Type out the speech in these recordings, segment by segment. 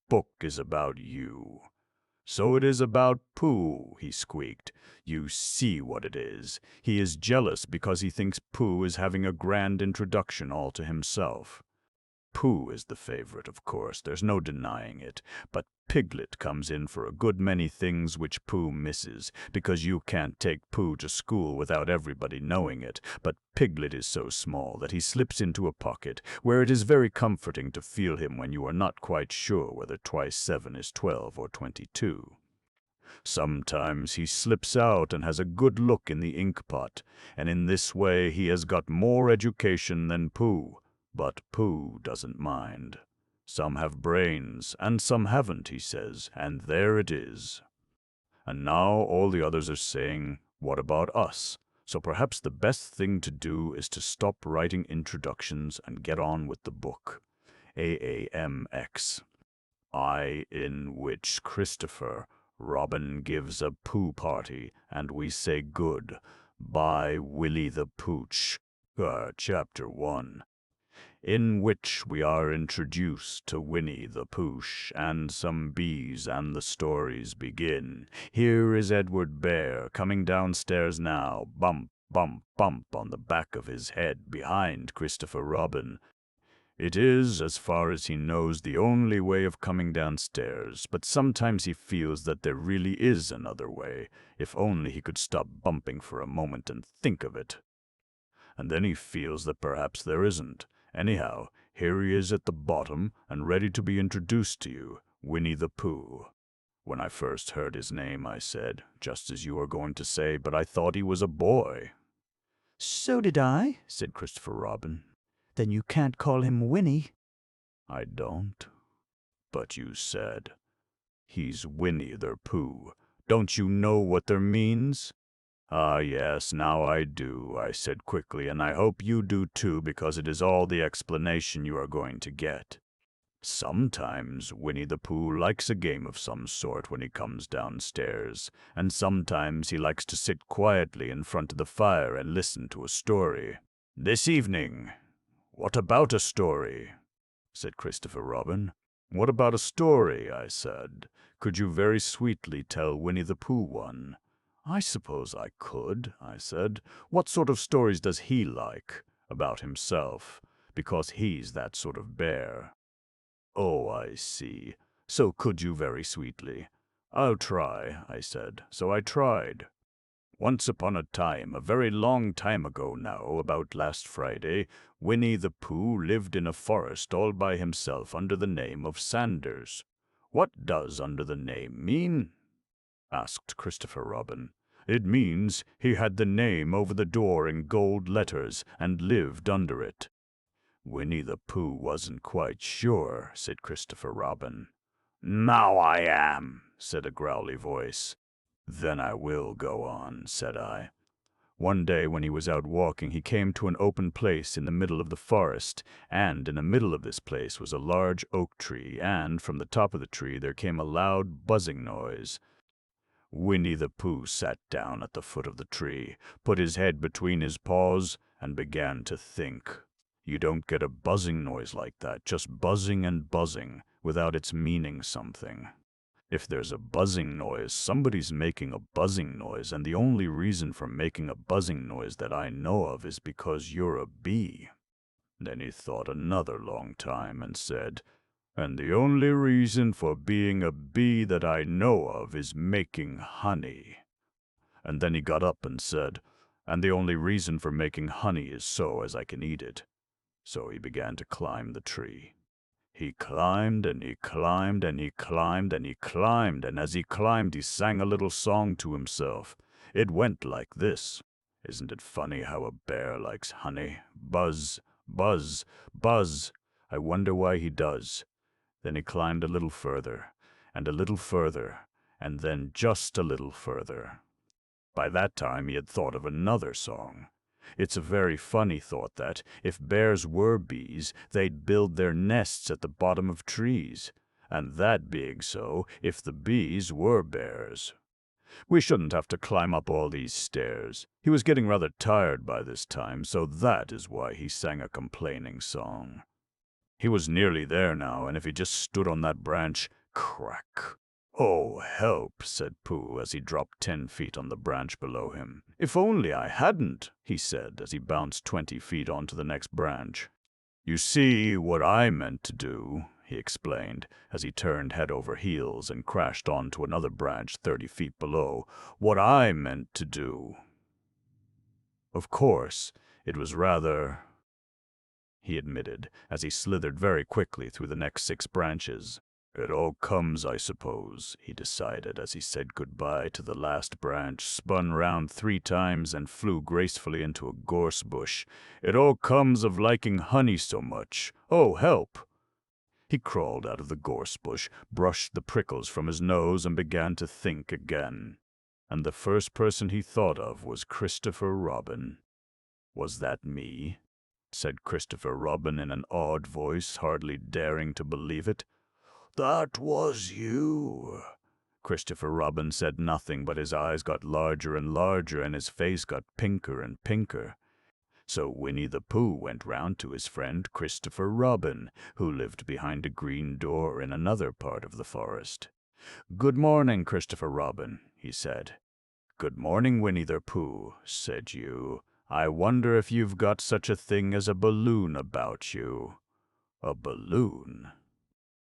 book is about you." "So it is about Pooh," he squeaked. "You see what it is. He is jealous because he thinks Pooh is having a grand introduction all to himself. Pooh is the favorite, of course, there's no denying it, but Piglet comes in for a good many things which Pooh misses, because you can't take Pooh to school without everybody knowing it, but Piglet is so small that he slips into a pocket, where it is very comforting to feel him when you are not quite sure whether twice 7 is 12 or 22. Sometimes he slips out and has a good look in the ink pot, and in this way he has got more education than Pooh. But Pooh doesn't mind. Some have brains, and some haven't, he says, and there it is. And now all the others are saying, what about us? So perhaps the best thing to do is to stop writing introductions and get on with the book. AAMX. In which Christopher Robin gives a Pooh party, and we say good. By Willie-the-Pooch. Chapter 1. In which we are introduced to Winnie-the-Pooh and some bees, and the stories begin. Here is Edward Bear coming downstairs now, bump, bump, bump on the back of his head behind Christopher Robin. It is, as far as he knows, the only way of coming downstairs, but sometimes he feels that there really is another way, if only he could stop bumping for a moment and think of it. And then he feels that perhaps there isn't. Anyhow, here he is at the bottom and ready to be introduced to you, Winnie-the-Pooh. When I first heard his name, I said, just as you are going to say, but I thought he was a boy. "So did I," said Christopher Robin. "Then you can't call him Winnie." "I don't. But you said, he's Winnie-the-Pooh. Don't you know what there means?" "Ah, yes, now I do," I said quickly, "and I hope you do too, because it is all the explanation you are going to get. Sometimes Winnie-the-Pooh likes a game of some sort when he comes downstairs, and sometimes he likes to sit quietly in front of the fire and listen to a story. This evening." "What about a story?" said Christopher Robin. "What about a story?" I said. "Could you very sweetly tell Winnie-the-Pooh one?" "I suppose I could," I said. "What sort of stories does he like? About himself, because he's that sort of bear." "Oh, I see. So could you very sweetly?" "I'll try," I said. So I tried. "Once upon a time, a very long time ago now, about last Friday, Winnie-the-Pooh lived in a forest all by himself under the name of Sanders." "What does under the name mean?" asked Christopher Robin. "It means he had the name over the door in gold letters and lived under it." "Winnie-the-Pooh wasn't quite sure," said Christopher Robin. "Now I am," said a growly voice. "Then I will go on," said I. "One day when he was out walking, he came to an open place in the middle of the forest, and in the middle of this place was a large oak tree, and from the top of the tree there came a loud buzzing noise. Winnie-the-Pooh sat down at the foot of the tree, put his head between his paws, and began to think. You don't get a buzzing noise like that, just buzzing and buzzing, without its meaning something. If there's a buzzing noise, somebody's making a buzzing noise, and the only reason for making a buzzing noise that I know of is because you're a bee." Then he thought another long time and said, "And the only reason for being a bee that I know of is making honey." And then he got up and said, "And the only reason for making honey is so as I can eat it." So he began to climb the tree. He climbed and he climbed and he climbed and he climbed, and as he climbed he sang a little song to himself. It went like this. Isn't it funny how a bear likes honey? Buzz, buzz, buzz. I wonder why he does. Then he climbed a little further, and a little further, and then just a little further. By that time he had thought of another song. It's a very funny thought that, if bears were bees, they'd build their nests at the bottom of trees, and that being so, if the bees were bears. We shouldn't have to climb up all these stairs. He was getting rather tired by this time, so that is why he sang a complaining song. He was nearly there now, and if he just stood on that branch, crack. "Oh, help," said Pooh as he dropped 10 feet on the branch below him. "If only I hadn't," he said as he bounced 20 feet onto the next branch. "You see, what I meant to do," he explained, as he turned head over heels and crashed onto another branch 30 feet below. "What I meant to do. Of course, it was rather," he admitted, as he slithered very quickly through the next 6 branches. "It all comes, I suppose," he decided as he said goodbye to the last branch, spun round 3 times, and flew gracefully into a gorse bush. "It all comes of liking honey so much. Oh, help!" He crawled out of the gorse bush, brushed the prickles from his nose, and began to think again. And the first person he thought of was Christopher Robin. "Was that me?" said Christopher Robin in an awed voice, hardly daring to believe it. "That was you." Christopher Robin said nothing, but his eyes got larger and larger, and his face got pinker and pinker. So Winnie-the-Pooh went round to his friend Christopher Robin, who lived behind a green door in another part of the forest. "Good morning, Christopher Robin," he said. "Good morning, Winnie-the-Pooh," said you. "I wonder if you've got such a thing as a balloon about you." "A balloon?"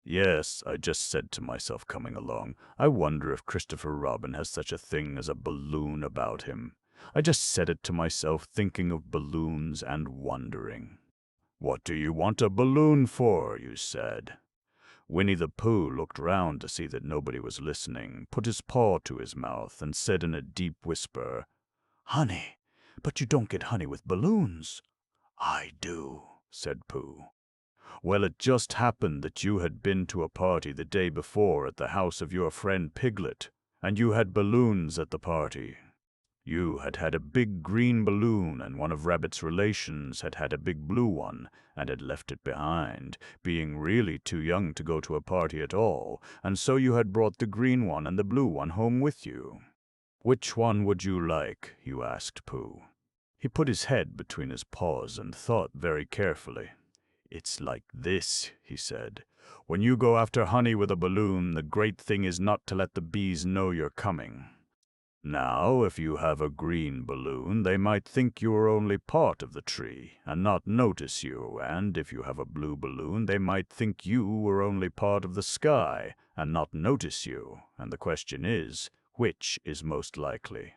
"Yes, I just said to myself coming along, I wonder if Christopher Robin has such a thing as a balloon about him. I just said it to myself, thinking of balloons and wondering." "What do you want a balloon for?" you said. Winnie-the-Pooh looked round to see that nobody was listening, put his paw to his mouth, and said in a deep whisper, "Honey, but you don't get honey with balloons." "I do," said Pooh. "Well, it just happened that you had been to a party the day before at the house of your friend Piglet, and you had balloons at the party. You had had a big green balloon, and one of Rabbit's relations had had a big blue one, and had left it behind, being really too young to go to a party at all, and so you had brought the green one and the blue one home with you. Which one would you like?" you asked Pooh. He put his head between his paws and thought very carefully. "It's like this," he said. "When you go after honey with a balloon, the great thing is not to let the bees know you're coming. Now, if you have a green balloon, they might think you are only part of the tree, and not notice you, and if you have a blue balloon, they might think you were only part of the sky, and not notice you, and the question is, which is most likely?"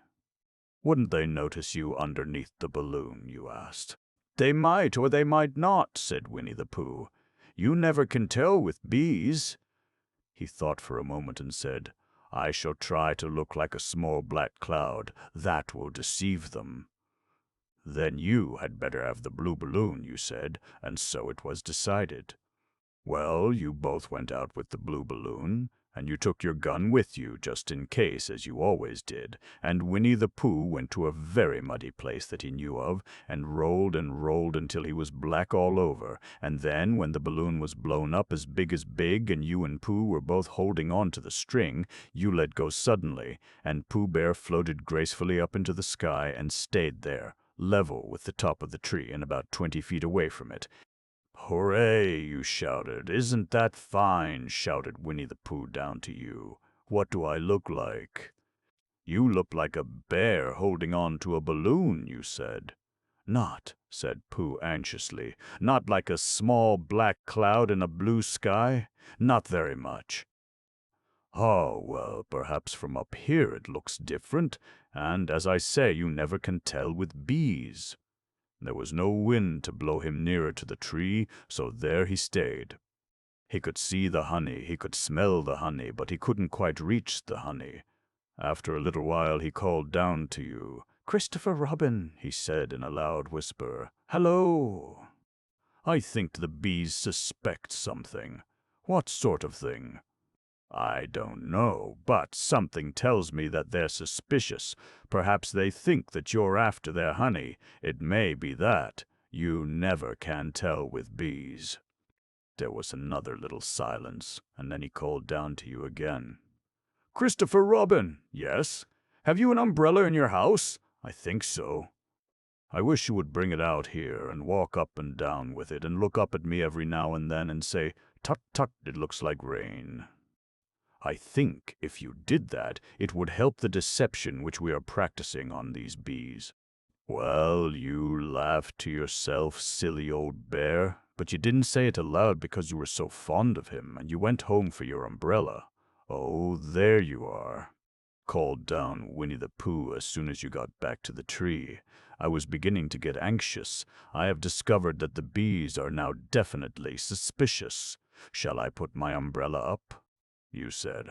"Wouldn't they notice you underneath the balloon?" you asked. "They might or they might not," said Winnie-the-Pooh. "You never can tell with bees." He thought for a moment and said, "I shall try to look like a small black cloud. That will deceive them." "Then you had better have the blue balloon," you said, and so it was decided. Well, you both went out with the blue balloon, and you took your gun with you, just in case, as you always did, and Winnie-the-Pooh went to a very muddy place that he knew of, and rolled until he was black all over, and then, when the balloon was blown up as big, and you and Pooh were both holding on to the string, you let go suddenly, and Pooh Bear floated gracefully up into the sky and stayed there, level with the top of the tree and about 20 feet away from it. "Hooray!" you shouted. "Isn't that fine?" shouted Winnie-the-Pooh down to you. "What do I look like?" "You look like a bear holding on to a balloon," you said. "Not," said Pooh anxiously, "not like a small black cloud in a blue sky? Not very much." "Oh, well, perhaps from up here it looks different, and as I say, you never can tell with bees." There was no wind to blow him nearer to the tree, so there he stayed. He could see the honey, he could smell the honey, but he couldn't quite reach the honey. After a little while he called down to you. "Christopher Robin," he said in a loud whisper. "Hello! I think the bees suspect something." "What sort of thing?" "I don't know, but something tells me that they're suspicious. Perhaps they think that you're after their honey. It may be that. You never can tell with bees." There was another little silence, and then he called down to you again. "Christopher Robin." "Yes?" "Have you an umbrella in your house?" "I think so." I wish you would bring it out here and walk up and down with it and look up at me every now and then and say, 'Tut, tut, it looks like rain.' I think if you did that, it would help the deception which we are practicing on these bees." "Well, you laughed to yourself, silly old bear, but you didn't say it aloud because you were so fond of him, and you went home for your umbrella. Oh, there you are," called down Winnie-the-Pooh as soon as you got back to the tree. "I was beginning to get anxious. I have discovered that the bees are now definitely suspicious. Shall I put my umbrella up?" you said.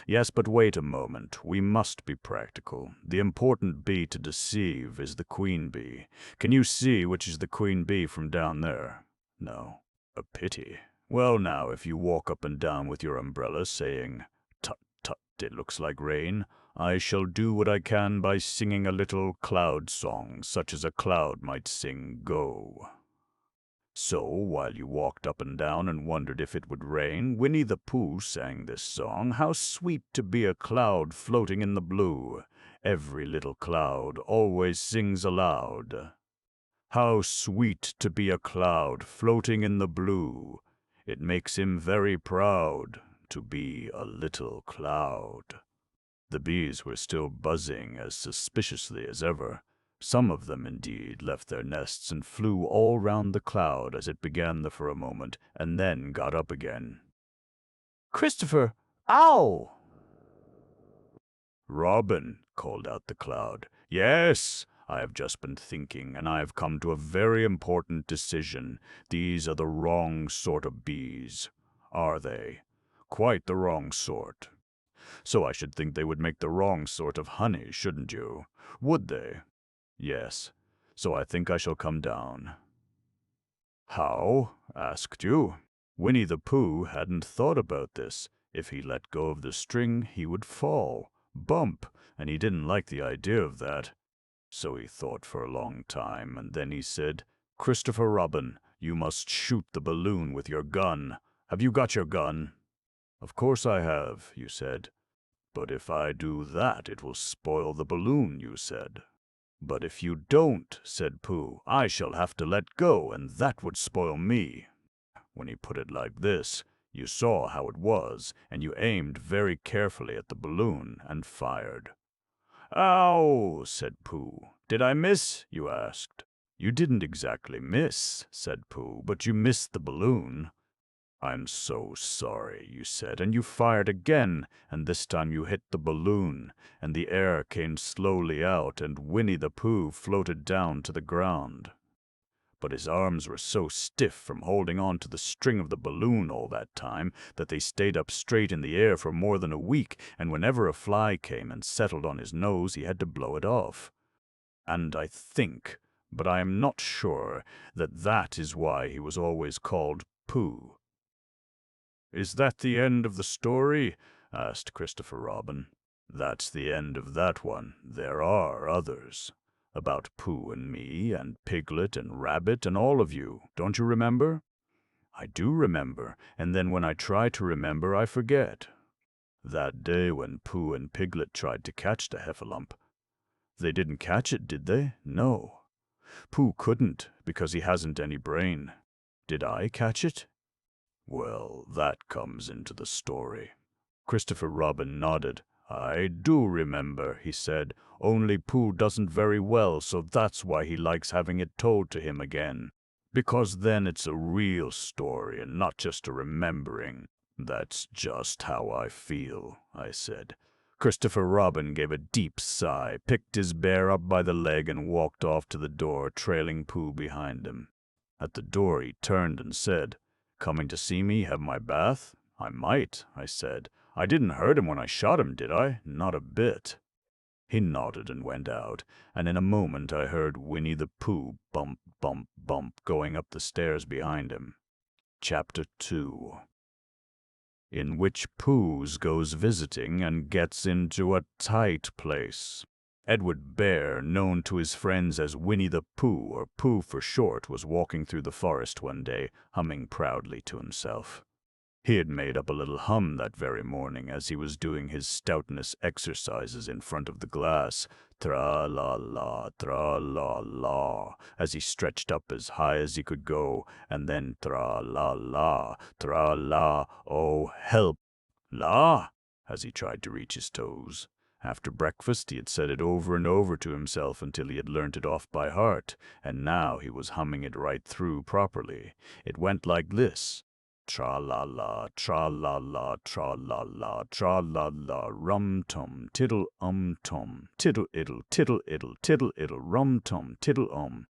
"Yes, but wait a moment. We must be practical. The important bee to deceive is the queen bee. Can you see which is the queen bee from down there? No. A pity. Well, now, if you walk up and down with your umbrella saying, 'Tut, tut, it looks like rain,' I shall do what I can by singing a little cloud song, such as a cloud might sing, 'Go.'" So, while you walked up and down and wondered if it would rain, Winnie-the-Pooh sang this song, "How sweet to be a cloud floating in the blue. Every little cloud always sings aloud. How sweet to be a cloud floating in the blue. It makes him very proud to be a little cloud." The bees were still buzzing as suspiciously as ever. Some of them, indeed, left their nests and flew all round the cloud as it began for a moment, and then got up again. "Christopher! Ow!" "Robin," called out the cloud. "Yes, I have just been thinking, and I have come to a very important decision. These are the wrong sort of bees." "Are they?" "Quite the wrong sort." "So I should think they would make the wrong sort of honey, shouldn't you?" "Would they?" "Yes. So I think I shall come down." "How?" asked you. Winnie-the-Pooh hadn't thought about this. If he let go of the string, he would fall. Bump! And he didn't like the idea of that. So he thought for a long time, and then he said, "Christopher Robin, you must shoot the balloon with your gun. Have you got your gun?" "Of course I have," you said. "But if I do that, it will spoil the balloon," you said. "But if you don't," said Pooh, "I shall have to let go, and that would spoil me." When he put it like this, you saw how it was, and you aimed very carefully at the balloon and fired. "Ow!" said Pooh. "Did I miss?" you asked. "You didn't exactly miss," said Pooh, "but you missed the balloon." "I'm so sorry," you said, and you fired again, and this time you hit the balloon, and the air came slowly out, and Winnie-the-Pooh floated down to the ground. But his arms were so stiff from holding on to the string of the balloon all that time that they stayed up straight in the air for more than a week, and whenever a fly came and settled on his nose, he had to blow it off. And I think, but I am not sure, that is why he was always called Pooh. "Is that the end of the story?" asked Christopher Robin. "That's the end of that one. There are others. About Pooh and me, and Piglet and Rabbit and all of you. Don't you remember?" "I do remember, and then when I try to remember, I forget." "That day when Pooh and Piglet tried to catch the heffalump. They didn't catch it, did they? No. Pooh couldn't, because he hasn't any brain. Did I catch it? Well, that comes into the story." Christopher Robin nodded. "I do remember," he said, "only Pooh doesn't very well, so that's why he likes having it told to him again. Because then it's a real story and not just a remembering." "That's just how I feel," I said. Christopher Robin gave a deep sigh, picked his bear up by the leg, and walked off to the door, trailing Pooh behind him. At the door he turned and said, "Coming to see me have my bath?" "I might," I said. "I didn't hurt him when I shot him, did I? Not a bit." He nodded and went out, and in a moment I heard Winnie-the-Pooh bump, bump, bump going up the stairs behind him. Chapter 2. In which Pooh goes visiting and gets into a tight place. Edward Bear, known to his friends as Winnie-the-Pooh, or Pooh for short, was walking through the forest one day, humming proudly to himself. He had made up a little hum that very morning as he was doing his stoutness exercises in front of the glass. Tra-la-la, tra-la-la, as he stretched up as high as he could go, and then tra-la-la, tra-la, oh, help, la, as he tried to reach his toes. After breakfast he had said it over and over to himself until he had learnt it off by heart, and now he was humming it right through properly. It went like this. Tra-la-la, tra-la-la, tra-la-la, tra-la-la, rum-tum, tiddle-tum, tiddle-iddle, tiddle-iddle, tiddle-iddle, rum-tum, tiddle-um.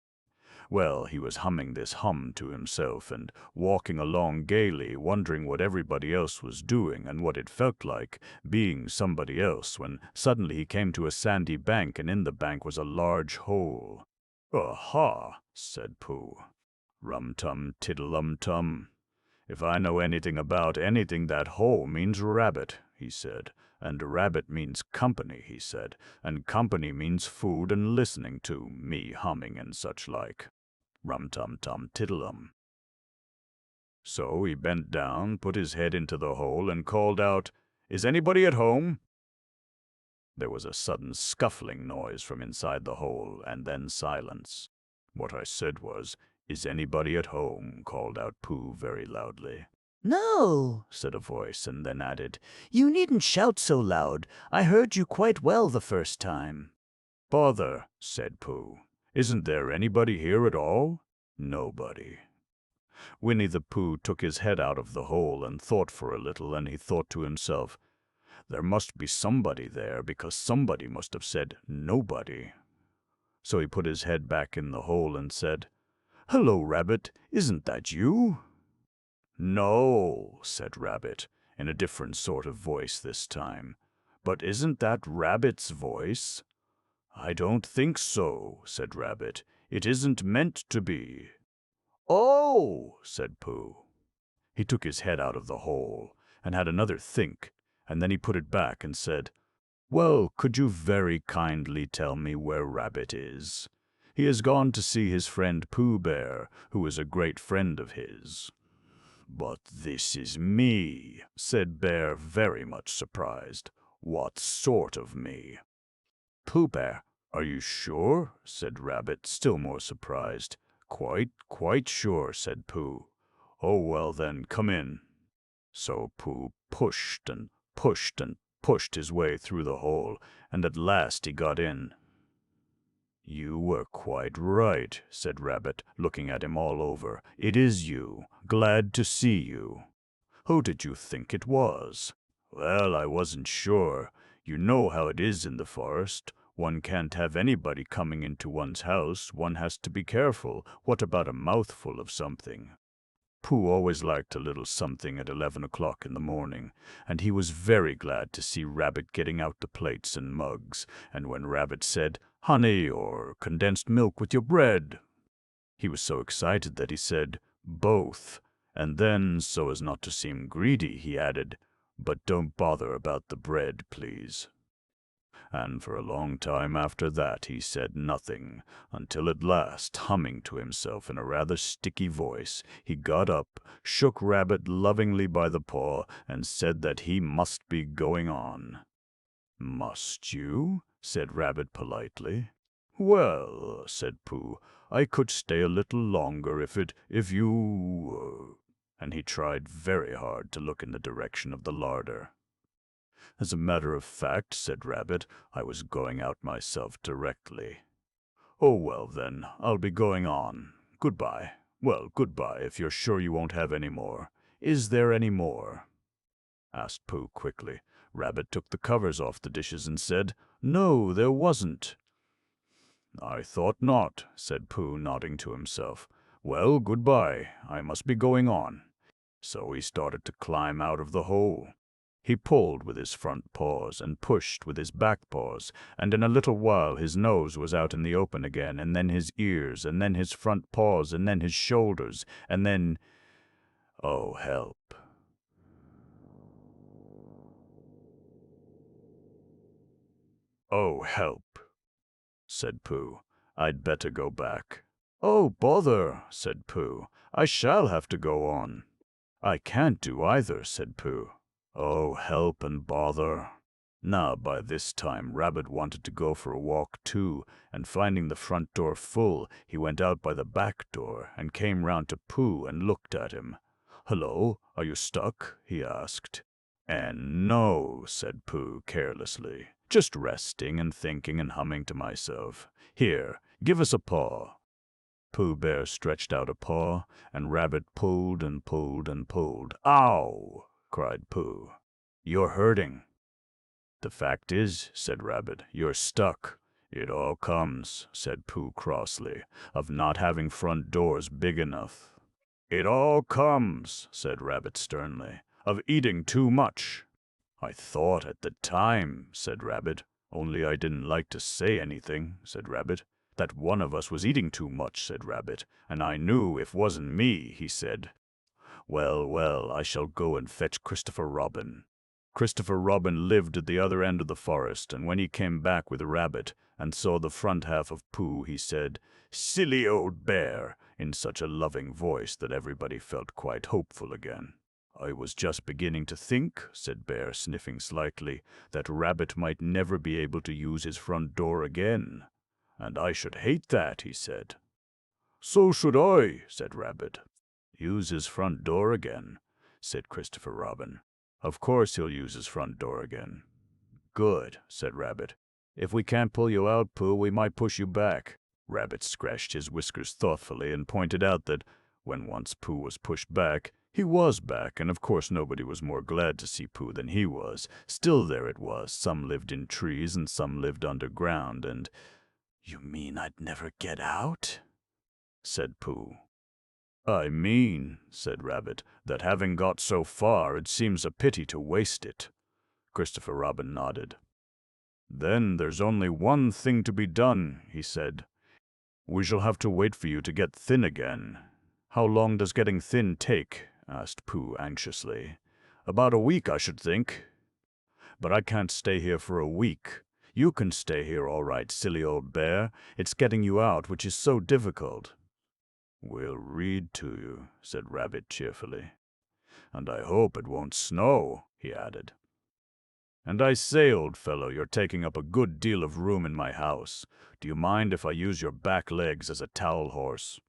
Well, he was humming this hum to himself and walking along gaily, wondering what everybody else was doing and what it felt like, being somebody else, when suddenly he came to a sandy bank, and in the bank was a large hole. "Aha!" said Pooh. "Rum-tum, tiddle-um-tum. If I know anything about anything, that hole means rabbit," he said. "And rabbit means company," he said. "And company means food and listening to me humming and such like. Rum-tum-tum tiddle-um." So he bent down, put his head into the hole, and called out, "Is anybody at home?" There was a sudden scuffling noise from inside the hole, and then silence. What I said was, "Is anybody at home?" called out Pooh very loudly. "No," said a voice, and then added, "You needn't shout so loud. I heard you quite well the first time." "Bother," said Pooh. "Isn't there anybody here at all?" "Nobody." Winnie-the-Pooh took his head out of the hole and thought for a little, and he thought to himself, "There must be somebody there, because somebody must have said nobody." So he put his head back in the hole and said, "Hello, Rabbit, isn't that you?" "No," said Rabbit, in a different sort of voice this time. "But isn't that Rabbit's voice?" "I don't think so," said Rabbit. "It isn't meant to be." "Oh," said Pooh. He took his head out of the hole and had another think, and then he put it back and said, "Well, could you very kindly tell me where Rabbit is? He has gone to see his friend Pooh Bear, who is a great friend of his." "But this is me," said Bear, very much surprised. "What sort of me?" "Pooh Bear, are you sure?" said Rabbit, still more surprised. Quite sure," said Pooh. "Oh, well then, come in." So Pooh pushed and pushed and pushed his way through the hole, and at last he got in. "You were quite right," said Rabbit, looking at him all over. "It is you. Glad to see you. Who did you think it was?" "Well, I wasn't sure. You know how it is in the forest. One can't have anybody coming into one's house. One has to be careful. What about a mouthful of something?" Pooh always liked a little something at 11 o'clock in the morning, and he was very glad to see Rabbit getting out the plates and mugs, and when Rabbit said, "Honey or condensed milk with your bread," he was so excited that he said, "Both," and then, so as not to seem greedy, he added, "But don't bother about the bread, please." And for a long time after that he said nothing, until at last, humming to himself in a rather sticky voice, he got up, shook Rabbit lovingly by the paw, and said that he must be going on. "Must you?" said Rabbit politely. "Well," said Pooh, "I could stay a little longer if you—" and he tried very hard to look in the direction of the larder. "As a matter of fact," said Rabbit, "I was going out myself directly." "Oh, well, then, I'll be going on. Goodbye. Well, goodbye, if you're sure you won't have any more. Is there any more?" asked Pooh quickly. Rabbit took the covers off the dishes and said, "No, there wasn't." "I thought not," said Pooh, nodding to himself. "Well, goodbye. I must be going on." So he started to climb out of the hole. He pulled with his front paws and pushed with his back paws, and in a little while his nose was out in the open again, and then his ears, and then his front paws, and then his shoulders, and then— oh, help. "Oh, help," said Pooh. "I'd better go back." "Oh, bother," said Pooh. "I shall have to go on." I can't do either, said Pooh. Oh, help and bother. Now, by this time, Rabbit wanted to go for a walk too, and finding the front door full, he went out by the back door and came round to Pooh and looked at him. "Hello, are you stuck?" he asked. "And no," said Pooh carelessly, "just resting and thinking and humming to myself. Here, give us a paw." Pooh Bear stretched out a paw, and Rabbit pulled and pulled and pulled. "Ow!" cried Pooh. "You're hurting." "The fact is," said Rabbit, "you're stuck." "It all comes," said Pooh crossly, "of not having front doors big enough." "It all comes," said Rabbit sternly, "of eating too much." "I thought at the time," said Rabbit, "only I didn't like to say anything," said Rabbit. "That one of us was eating too much," said Rabbit, "and I knew if wasn't me," he said. "Well, well, I shall go and fetch Christopher Robin." Christopher Robin lived at the other end of the forest, and when he came back with Rabbit and saw the front half of Pooh, he said, "Silly old bear," in such a loving voice that everybody felt quite hopeful again. "I was just beginning to think," said Bear, sniffing slightly, "that Rabbit might never be able to use his front door again. And I should hate that," he said. "So should I," said Rabbit. "Use his front door again," said Christopher Robin. "Of course he'll use his front door again." "Good," said Rabbit. "If we can't pull you out, Pooh, we might push you back." Rabbit scratched his whiskers thoughtfully and pointed out that, when once Pooh was pushed back, he was back, and of course nobody was more glad to see Pooh than he was. Still there it was. Some lived in trees and some lived underground, and— "You mean I'd never get out?" said Pooh. "I mean," said Rabbit, "that having got so far, it seems a pity to waste it." Christopher Robin nodded. "Then there's only one thing to be done," he said. "We shall have to wait for you to get thin again." "How long does getting thin take?" asked Pooh anxiously. "About a week, I should think." "But I can't stay here for a week. You can stay here all right, silly old bear. It's getting you out which is so difficult." "We'll read to you," said Rabbit cheerfully. "And I hope it won't snow," he added. "And I say, old fellow, you're taking up a good deal of room in my house. Do you mind if I use your back legs as a towel horse?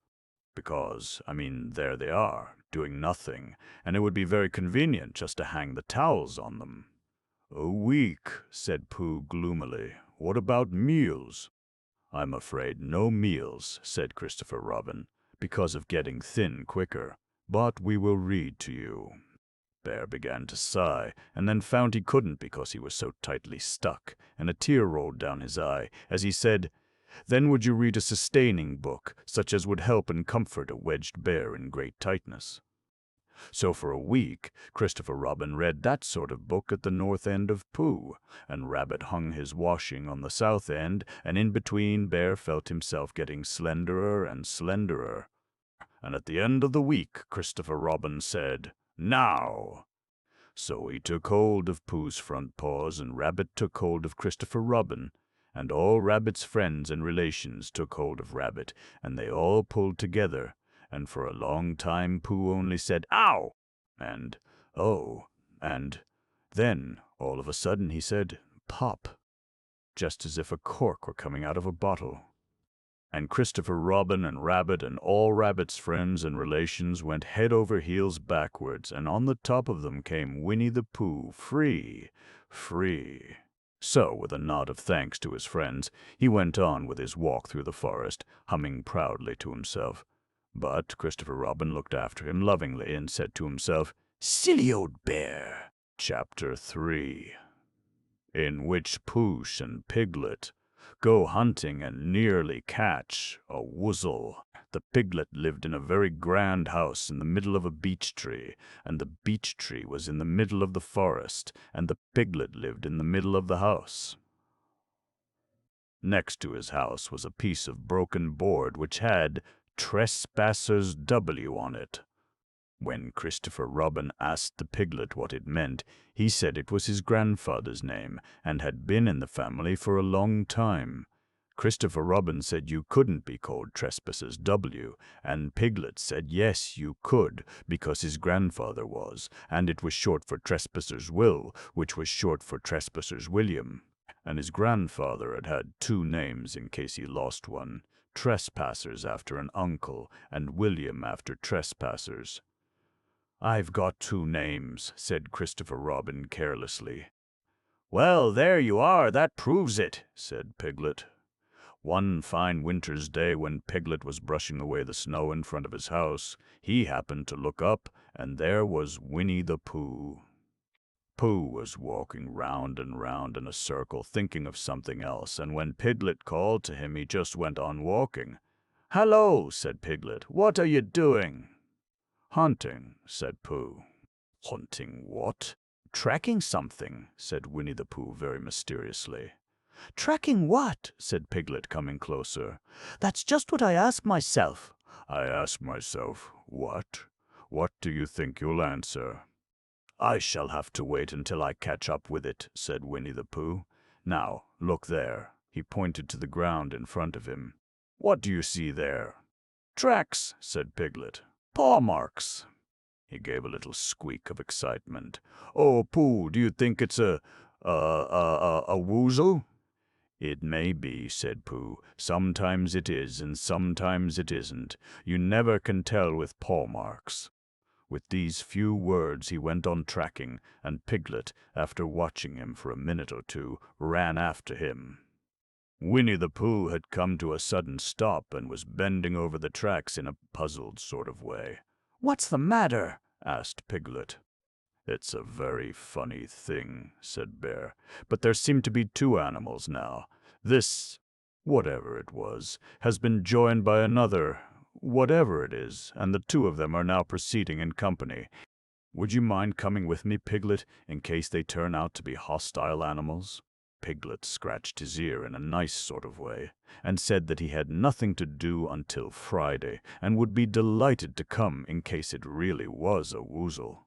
Because, there they are, doing nothing, and it would be very convenient just to hang the towels on them." "A week," said Pooh gloomily. "What about meals?" "I'm afraid no meals," said Christopher Robin, "because of getting thin quicker. But we will read to you." Bear began to sigh, and then found he couldn't because he was so tightly stuck, and a tear rolled down his eye as he said, "Then would you read a sustaining book, such as would help and comfort a wedged bear in great tightness?" So for a week, Christopher Robin read that sort of book at the north end of Pooh, and Rabbit hung his washing on the south end, and in between Bear felt himself getting slenderer and slenderer. And at the end of the week, Christopher Robin said, "Now!" So he took hold of Pooh's front paws, and Rabbit took hold of Christopher Robin, and all Rabbit's friends and relations took hold of Rabbit, and they all pulled together, and for a long time Pooh only said, "Ow!" and "Oh!" and then, all of a sudden, he said, "Pop!" just as if a cork were coming out of a bottle. And Christopher Robin and Rabbit and all Rabbit's friends and relations went head over heels backwards, and on the top of them came Winnie-the-Pooh, free, free. So, with a nod of thanks to his friends, he went on with his walk through the forest, humming proudly to himself. But Christopher Robin looked after him lovingly and said to himself, "Silly old bear." Chapter 3, in which Poosh and Piglet go hunting and nearly catch a woozle. The Piglet lived in a very grand house in the middle of a beech tree, and the beech tree was in the middle of the forest, and the Piglet lived in the middle of the house. Next to his house was a piece of broken board which had "Trespassers W" on it. When Christopher Robin asked the Piglet what it meant, he said it was his grandfather's name, and had been in the family for a long time. Christopher Robin said you couldn't be called Trespassers W, and Piglet said yes, you could, because his grandfather was, and it was short for Trespassers Will, which was short for Trespassers William. And his grandfather had had two names in case he lost one, Trespassers after an uncle, and William after Trespassers. "I've got two names," said Christopher Robin carelessly. "Well, there you are, that proves it," said Piglet. One fine winter's day when Piglet was brushing away the snow in front of his house, he happened to look up, and there was Winnie-the-Pooh. Pooh was walking round and round in a circle, thinking of something else, and when Piglet called to him, he just went on walking. "Hello," said Piglet, "what are you doing?" "Hunting," said Pooh. "Hunting what?" "Tracking something," said Winnie-the-Pooh very mysteriously. Tracking what? Said Piglet, coming closer. That's just what I ask myself. I ask myself, what? What do you think you'll answer? I shall have to wait until I catch up with it, said Winnie-the-Pooh. Now, look there. He pointed to the ground in front of him. What do you see there? Tracks, said Piglet. Paw marks. He gave a little squeak of excitement. Oh, Pooh, do you think it's a woozle? It may be, said Pooh. Sometimes it is, and sometimes it isn't. You never can tell with paw marks. With these few words he went on tracking, and Piglet, after watching him for a minute or two, ran after him. Winnie-the-Pooh had come to a sudden stop and was bending over the tracks in a puzzled sort of way. What's the matter? Asked Piglet. It's a very funny thing, said Bear, but there seem to be two animals now. This, whatever it was, has been joined by another, whatever it is, and the two of them are now proceeding in company. Would you mind coming with me, Piglet, in case they turn out to be hostile animals? Piglet scratched his ear in a nice sort of way, and said that he had nothing to do until Friday, and would be delighted to come in case it really was a woozle.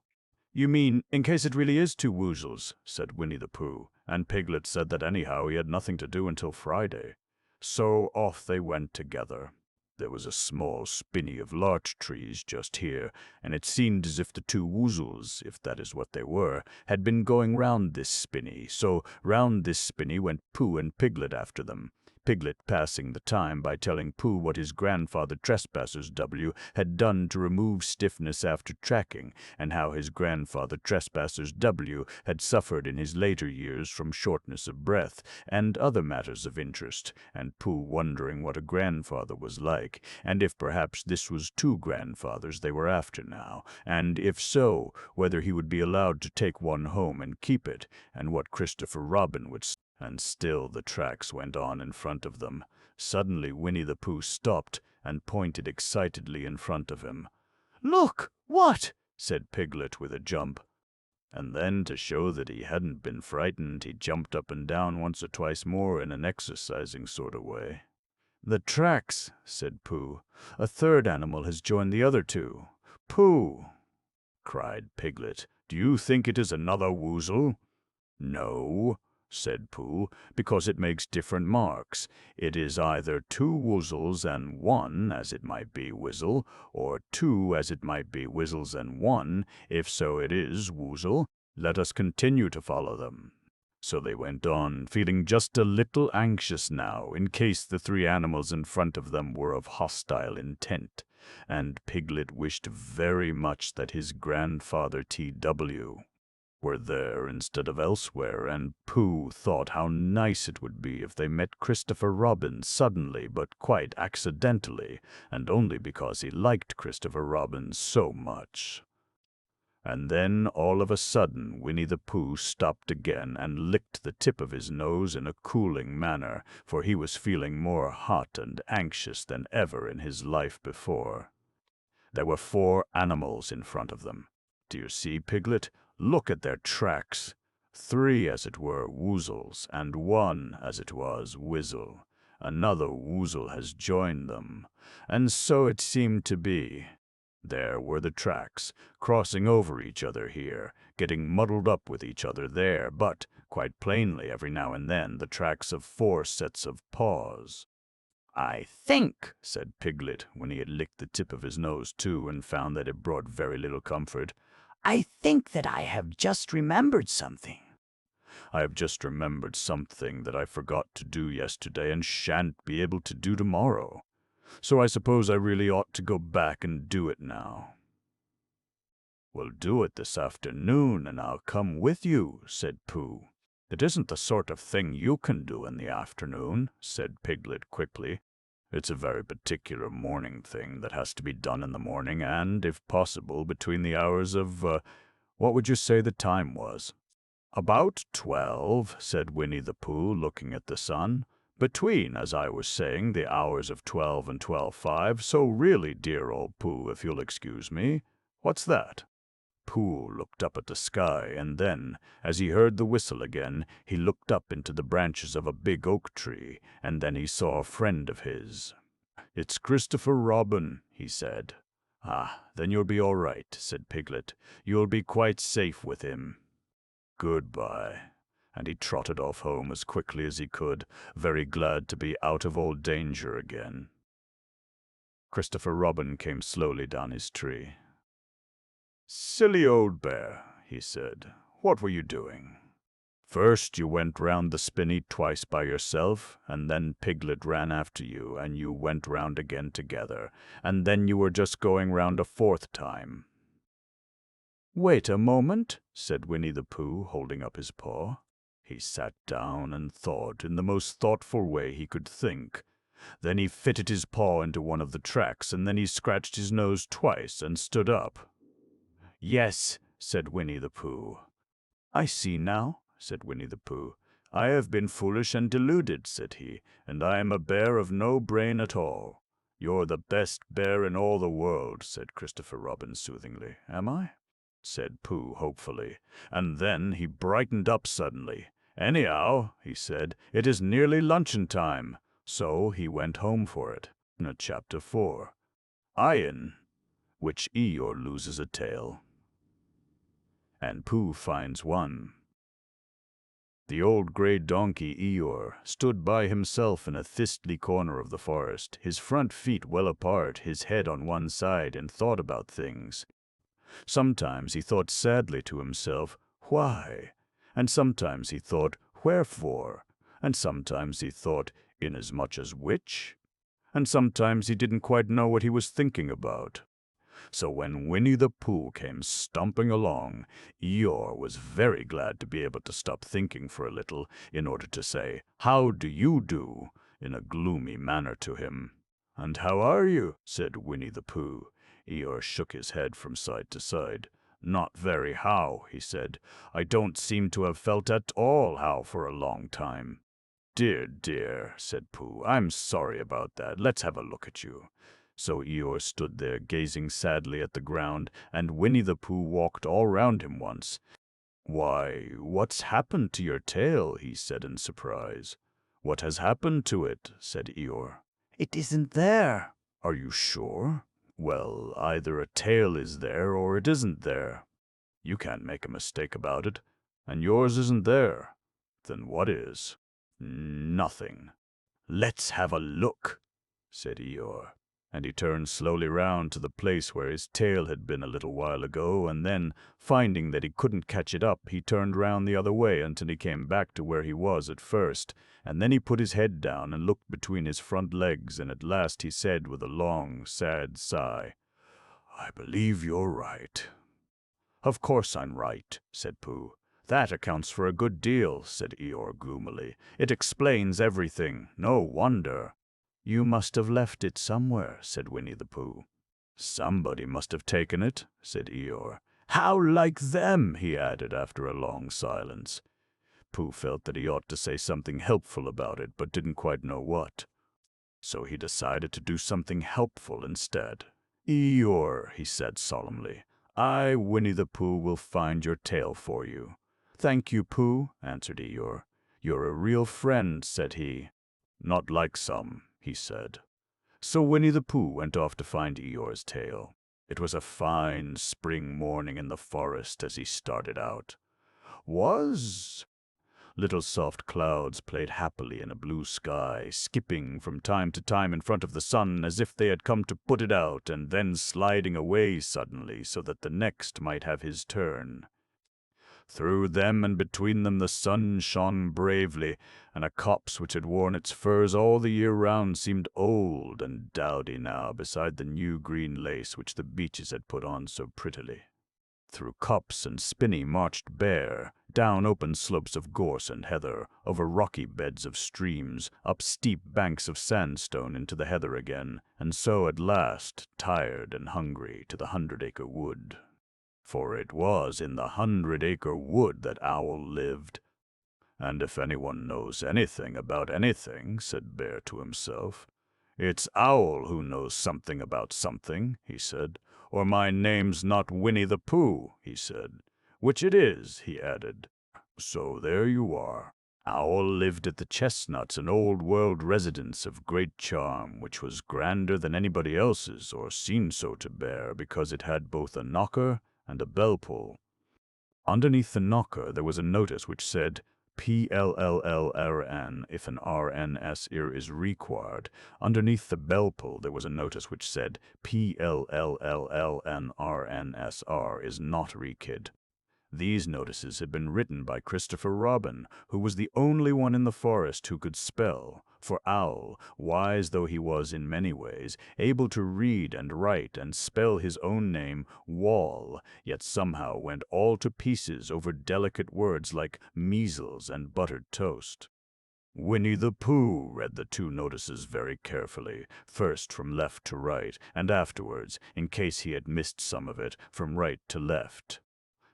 You mean, in case it really is two woozles, said Winnie-the-Pooh, and Piglet said that anyhow he had nothing to do until Friday. So off they went together. There was a small spinney of larch trees just here, and it seemed as if the two woozles, if that is what they were, had been going round this spinney, so round this spinney went Pooh and Piglet after them. Piglet passing the time by telling Pooh what his grandfather Trespassers W had done to remove stiffness after tracking, and how his grandfather Trespassers W had suffered in his later years from shortness of breath, and other matters of interest, and Pooh wondering what a grandfather was like, and if perhaps this was two grandfathers they were after now, and if so, whether he would be allowed to take one home and keep it, and what Christopher Robin would say. And still the tracks went on in front of them. Suddenly Winnie-the-Pooh stopped and pointed excitedly in front of him. Look! What? Said Piglet with a jump. And then, to show that he hadn't been frightened, he jumped up and down once or twice more in an exercising sort of way. The tracks, said Pooh. A third animal has joined the other two. Pooh! Cried Piglet. Do you think it is another woozle? No, said Pooh, because it makes different marks. It is either two woozles and one, as it might be Whizzle, or two, as it might be Whizzles and one. If so it is woozle. Let us continue to follow them. So they went on, feeling just a little anxious now, in case the three animals in front of them were of hostile intent, and Piglet wished very much that his grandfather T.W. were there instead of elsewhere, and Pooh thought how nice it would be if they met Christopher Robin suddenly but quite accidentally, and only because he liked Christopher Robin so much. And then, all of a sudden, Winnie-the-Pooh stopped again and licked the tip of his nose in a cooling manner, for he was feeling more hot and anxious than ever in his life before. There were 4 animals in front of them. Do you see, Piglet? Look at their tracks. 3, as it were, woozles, and 1, as it was, Whizzle. Another woozle has joined them. And so it seemed to be. There were the tracks, crossing over each other here, getting muddled up with each other there, but, quite plainly, every now and then, the tracks of 4 sets of paws. "I think," said Piglet, when he had licked the tip of his nose too and found that it brought very little comfort. "I think that I have just remembered something." "I have just remembered something that I forgot to do yesterday and shan't be able to do tomorrow. So I suppose I really ought to go back and do it now." "We'll do it this afternoon, and I'll come with you," said Pooh. "It isn't the sort of thing you can do in the afternoon," said Piglet quickly. "It's a very particular morning thing that has to be done in the morning, and, if possible, between the hours of, what would you say the time was?" "About 12, said Winnie-the-Pooh, looking at the sun. "Between, as I was saying, the hours of 12 and 12:05, so really, dear old Pooh, if you'll excuse me. What's that?" Pooh looked up at the sky, and then, as he heard the whistle again, he looked up into the branches of a big oak tree, and then he saw a friend of his. "It's Christopher Robin," he said. "Ah, then you'll be all right," said Piglet. "You'll be quite safe with him. Goodbye." And he trotted off home as quickly as he could, very glad to be out of all danger again. Christopher Robin came slowly down his tree. "Silly old bear," he said, "what were you doing? First you went round the spinney twice by yourself, and then Piglet ran after you, and you went round again together, and then you were just going round a 4th time." "Wait a moment," said Winnie-the-Pooh, holding up his paw. He sat down and thought in the most thoughtful way he could think. Then he fitted his paw into one of the tracks, and then he scratched his nose twice and stood up. "Yes," said Winnie-the-Pooh. "I see now," said Winnie-the-Pooh. "I have been foolish and deluded," said he, "and I am a bear of no brain at all." "You're the best bear in all the world," said Christopher Robin soothingly. "Am I?" said Pooh hopefully, and then he brightened up suddenly. "Anyhow," he said, "it is nearly luncheon time." So he went home for it. Chapter 4. Iron, which Eeyore loses a tail, and Pooh finds one. The old grey donkey Eeyore stood by himself in a thistly corner of the forest, his front feet well apart, his head on one side, and thought about things. Sometimes he thought sadly to himself, "Why?" And sometimes he thought, "Wherefore?" And sometimes he thought, "Inasmuch as which?" And sometimes he didn't quite know what he was thinking about. So when Winnie-the-Pooh came stomping along, Eeyore was very glad to be able to stop thinking for a little in order to say, "How do you do?" in a gloomy manner to him. "And how are you?" said Winnie-the-Pooh. Eeyore shook his head from side to side. "Not very how," he said. "I don't seem to have felt at all how for a long time." "Dear, dear," said Pooh, "I'm sorry about that. Let's have a look at you." So Eeyore stood there gazing sadly at the ground, and Winnie-the-Pooh walked all round him once. "Why, what's happened to your tail?" he said in surprise. "What has happened to it?" said Eeyore. "It isn't there." "Are you sure?" "Well, either a tail is there or it isn't there. You can't make a mistake about it. And yours isn't there. Then what is?" "Nothing." "Let's have a look," said Eeyore. And he turned slowly round to the place where his tail had been a little while ago, and then, finding that he couldn't catch it up, he turned round the other way until he came back to where he was at first, and then he put his head down and looked between his front legs, and at last he said with a long, sad sigh, "I believe you're right." "Of course I'm right," said Pooh. "That accounts for a good deal," said Eeyore gloomily. "It explains everything. No wonder." "You must have left it somewhere," said Winnie-the-Pooh. "Somebody must have taken it," said Eeyore. "How like them," he added after a long silence. Pooh felt that he ought to say something helpful about it, but didn't quite know what. So he decided to do something helpful instead. "Eeyore," he said solemnly, "I, Winnie-the-Pooh, will find your tail for you." "Thank you, Pooh," answered Eeyore. "You're a real friend," said he. "Not like some," he said. So Winnie-the-Pooh went off to find Eeyore's tail. It was a fine spring morning in the forest as he started out. Was Little soft clouds played happily in a blue sky, skipping from time to time in front of the sun as if they had come to put it out, and then sliding away suddenly so that the next might have his turn. Through them and between them the sun shone bravely, and a copse which had worn its furs all the year round seemed old and dowdy now beside the new green lace which the beeches had put on so prettily. Through copse and spinney marched Bear, down open slopes of gorse and heather, over rocky beds of streams, up steep banks of sandstone into the heather again, and so at last, tired and hungry, to the 100-acre wood. For it was in the 100-acre wood that Owl lived. And if anyone knows anything about anything, said Bear to himself, it's Owl who knows something about something, he said. Or my name's not Winnie-the-Pooh, he said. Which it is, he added. So there you are. Owl lived at the Chestnuts, an old-world residence of great charm, which was grander than anybody else's, or seemed so to Bear, because it had both a knocker and a bell-pull. Underneath the knocker there was a notice which said, PLLLRN if an RNS is required. Underneath the bell-pull there was a notice which said, PLLLLNRNSR is not rekid. These notices had been written by Christopher Robin, who was the only one in the forest who could spell, for Owl, wise though he was in many ways, able to read and write and spell his own name, Wall, yet somehow went all to pieces over delicate words like measles and buttered toast. Winnie-the-Pooh read the two notices very carefully, first from left to right, and afterwards, in case he had missed some of it, from right to left.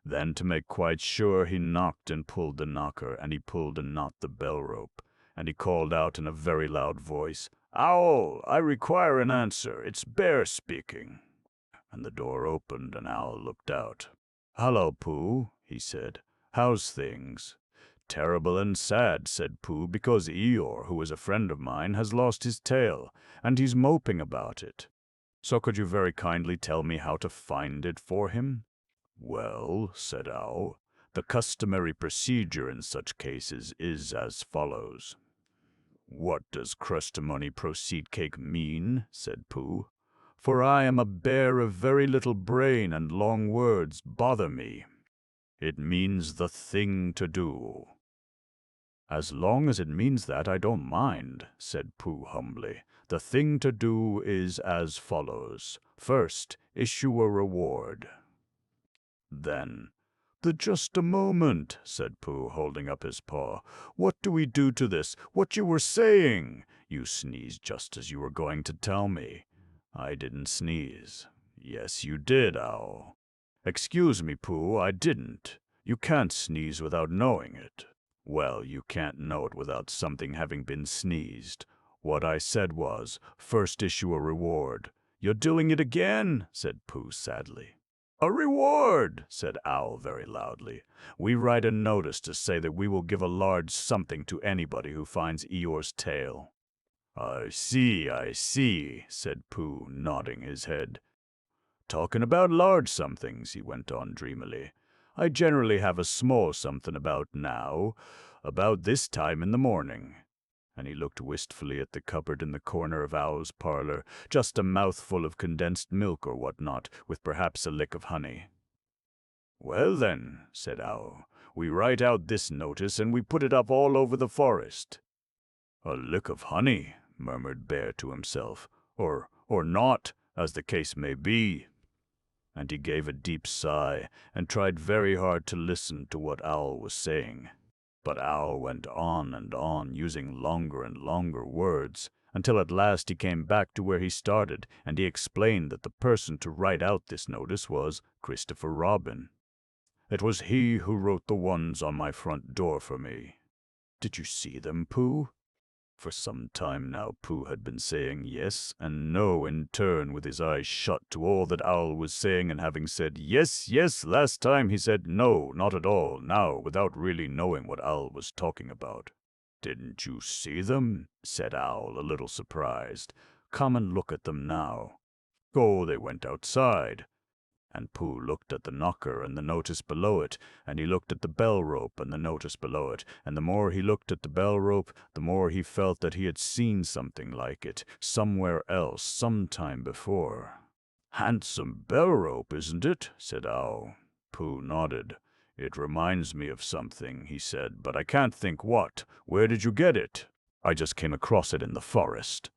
Then, to make quite sure, he knocked and pulled the knocker, and he pulled and knocked the bell-rope, and he called out in a very loud voice, Owl, I require an answer. It's Bear speaking. And the door opened, and Owl looked out. Hello, Pooh, he said. How's things? Terrible and sad, said Pooh, because Eeyore, who is a friend of mine, has lost his tail, and he's moping about it. So could you very kindly tell me how to find it for him? Well, said Owl, the customary procedure in such cases is as follows. What does crustamony proceed cake mean? Said Pooh. For I am a bear of very little brain, and long words bother me. It means the thing to do. As long as it means that, I don't mind, said Pooh humbly. The thing to do is as follows. First, issue a reward. Then, just a moment, said Pooh, holding up his paw. What do we do to this? What you were saying? You sneezed just as you were going to tell me. I didn't sneeze. Yes, you did, Owl. Excuse me, Pooh, I didn't. You can't sneeze without knowing it. Well, you can't know it without something having been sneezed. What I said was, first issue a reward. You're doing it again, said Pooh sadly. A reward, said Owl very loudly. We write a notice to say that we will give a large something to anybody who finds Eeyore's tail. I see, said Pooh, nodding his head. Talking about large somethings, he went on dreamily. I generally have a small something about now, about this time in the morning. And he looked wistfully at the cupboard in the corner of Owl's parlor, just a mouthful of condensed milk or what not, with perhaps a lick of honey. Well then, said Owl, we write out this notice and we put it up all over the forest. A lick of honey, murmured Bear to himself, or not, as the case may be. And he gave a deep sigh, and tried very hard to listen to what Owl was saying. But Owl went on and on, using longer and longer words, until at last he came back to where he started, and he explained that the person to write out this notice was Christopher Robin. It was he who wrote the ones on my front door for me. Did you see them, Pooh? For some time now Pooh had been saying yes and no in turn, with his eyes shut to all that Owl was saying, and having said yes last time, he said no, not at all, now, without really knowing what Owl was talking about. Didn't you see them? Said Owl, a little surprised. Come and look at them now. Oh, they went outside. And Pooh looked at the knocker and the notice below it, and he looked at the bell rope and the notice below it, and the more he looked at the bell rope, the more he felt that he had seen something like it, somewhere else, sometime before. "Handsome bell rope, isn't it?" said Owl. Pooh nodded. "It reminds me of something," he said, "but I can't think what. Where did you get it?" "I just came across it in the forest.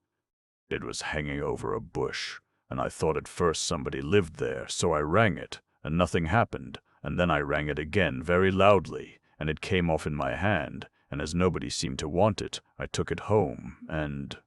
It was hanging over a bush, and I thought at first somebody lived there, so I rang it, and nothing happened, and then I rang it again very loudly, and it came off in my hand, and as nobody seemed to want it, I took it home, and—"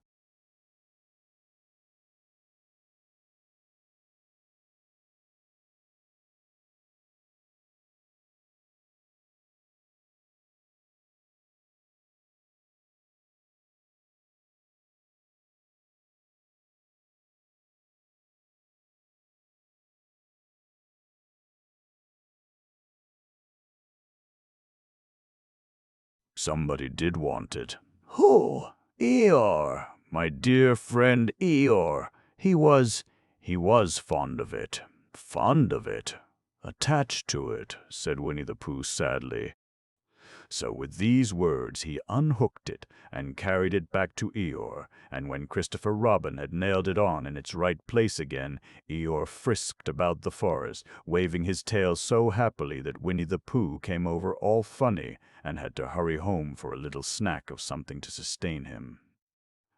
"Somebody did want it." "Who?" "Eeyore, my dear friend Eeyore. He was fond of it." "Fond of it?" "Attached to it," said Winnie-the-Pooh sadly. So with these words he unhooked it and carried it back to Eeyore, and when Christopher Robin had nailed it on in its right place again, Eeyore frisked about the forest, waving his tail so happily that Winnie-the-Pooh came over all funny and had to hurry home for a little snack of something to sustain him.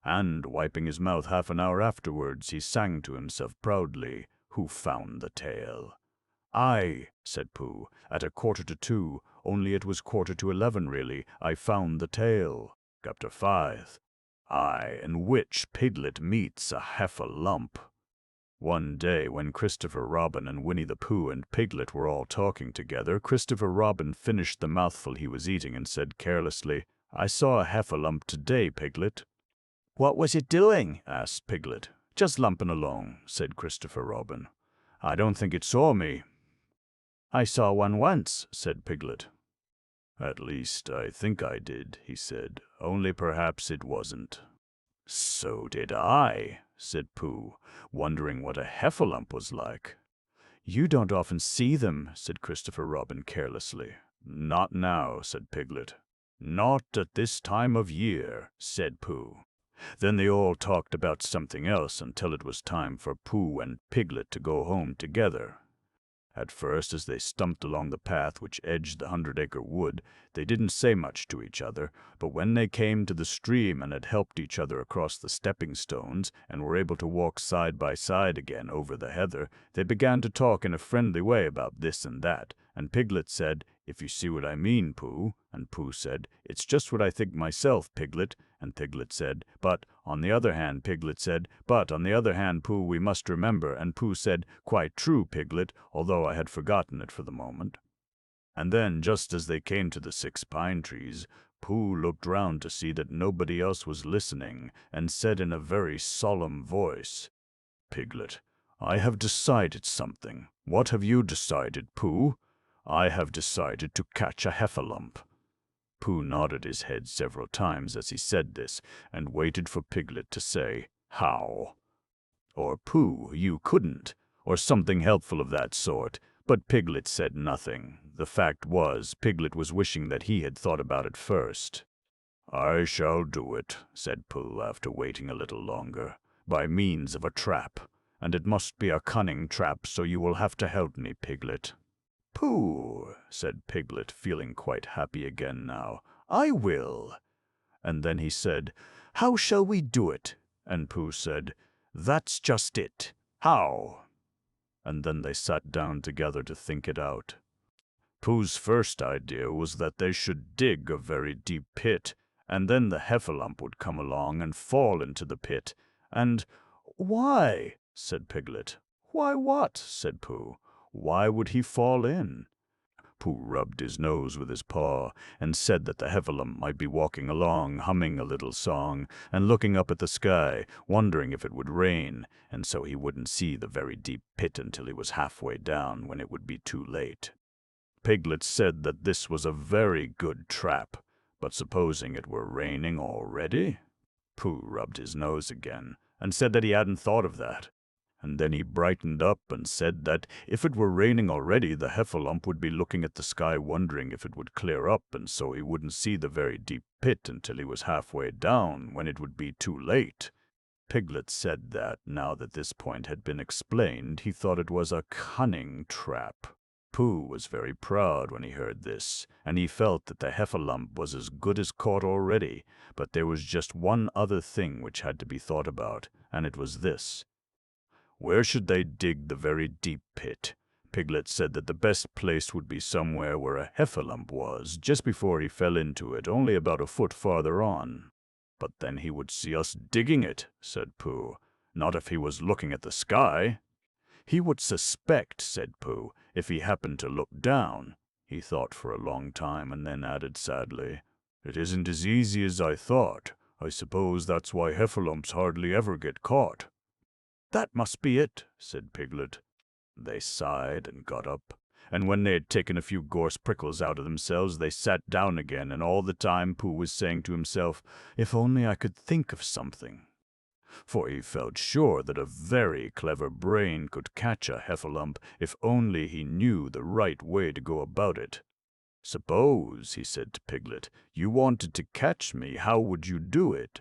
And, wiping his mouth half an hour afterwards, he sang to himself proudly, "Who found the tail?" "I," said Pooh, "at 1:45, only it was 11:15 really, I found the tail." Chapter 5. I, in which Piglet meets a Heffalump. One day, when Christopher Robin and Winnie-the-Pooh and Piglet were all talking together, Christopher Robin finished the mouthful he was eating and said carelessly, "I saw a Heffalump today, Piglet." "What was it doing?" asked Piglet. "Just lumping along," said Christopher Robin. "I don't think it saw me." "I saw one once," said Piglet. "At least, I think I did," he said, "only perhaps it wasn't." "So did I," said Pooh, wondering what a Heffalump was like. "You don't often see them," said Christopher Robin carelessly. "Not now," said Piglet. "Not at this time of year," said Pooh. Then they all talked about something else until it was time for Pooh and Piglet to go home together. At first, as they stumped along the path which edged the 100-acre wood, they didn't say much to each other, but when they came to the stream and had helped each other across the stepping stones and were able to walk side by side again over the heather, they began to talk in a friendly way about this and that, and Piglet said, "If you see what I mean, Pooh," and Pooh said, "It's just what I think myself, Piglet," and Piglet said, "But, on the other hand," Piglet said, "But, on the other hand, Pooh, we must remember," and Pooh said, "Quite true, Piglet, although I had forgotten it for the moment." And then, just as they came to the 6 pine trees, Pooh looked round to see that nobody else was listening, and said in a very solemn voice, "Piglet, I have decided something." "What have you decided, Pooh?" "I have decided to catch a Heffalump." Pooh nodded his head several times as he said this, and waited for Piglet to say, "How?" or "Pooh, you couldn't," or something helpful of that sort, but Piglet said nothing. The fact was, Piglet was wishing that he had thought about it first. "I shall do it," said Pooh after waiting a little longer, "by means of a trap, and it must be a cunning trap, so you will have to help me, Piglet." "Pooh," said Piglet, feeling quite happy again now, "I will." And then he said, "How shall we do it?" And Pooh said, "That's just it. How?" And then they sat down together to think it out. Pooh's first idea was that they should dig a very deep pit, and then the Heffalump would come along and fall into the pit. And "Why?" said Piglet. "Why what?" said Pooh. "Why would he fall in?" Pooh rubbed his nose with his paw, and said that the Heffalump might be walking along, humming a little song, and looking up at the sky, wondering if it would rain, and so he wouldn't see the very deep pit until he was halfway down, when it would be too late. Piglet said that this was a very good trap, but supposing it were raining already? Pooh rubbed his nose again, and said that he hadn't thought of that. And then he brightened up and said that if it were raining already, the heffalump would be looking at the sky wondering if it would clear up, and so he wouldn't see the very deep pit until he was halfway down, when it would be too late. Piglet said that, now that this point had been explained, he thought it was a cunning trap. Pooh was very proud when he heard this, and he felt that the heffalump was as good as caught already, but there was just one other thing which had to be thought about, and it was this. Where should they dig the very deep pit? Piglet said that the best place would be somewhere where a heffalump was, just before he fell into it, only about a foot farther on. But then he would see us digging it, said Pooh. Not if he was looking at the sky. He would suspect, said Pooh, if he happened to look down. He thought for a long time and then added sadly, It isn't as easy as I thought. I suppose that's why heffalumps hardly ever get caught. That must be it, said Piglet. They sighed and got up, and when they had taken a few gorse prickles out of themselves, they sat down again, and all the time Pooh was saying to himself, If only I could think of something. For he felt sure that a very clever brain could catch a heffalump if only he knew the right way to go about it. Suppose, he said to Piglet, you wanted to catch me, how would you do it?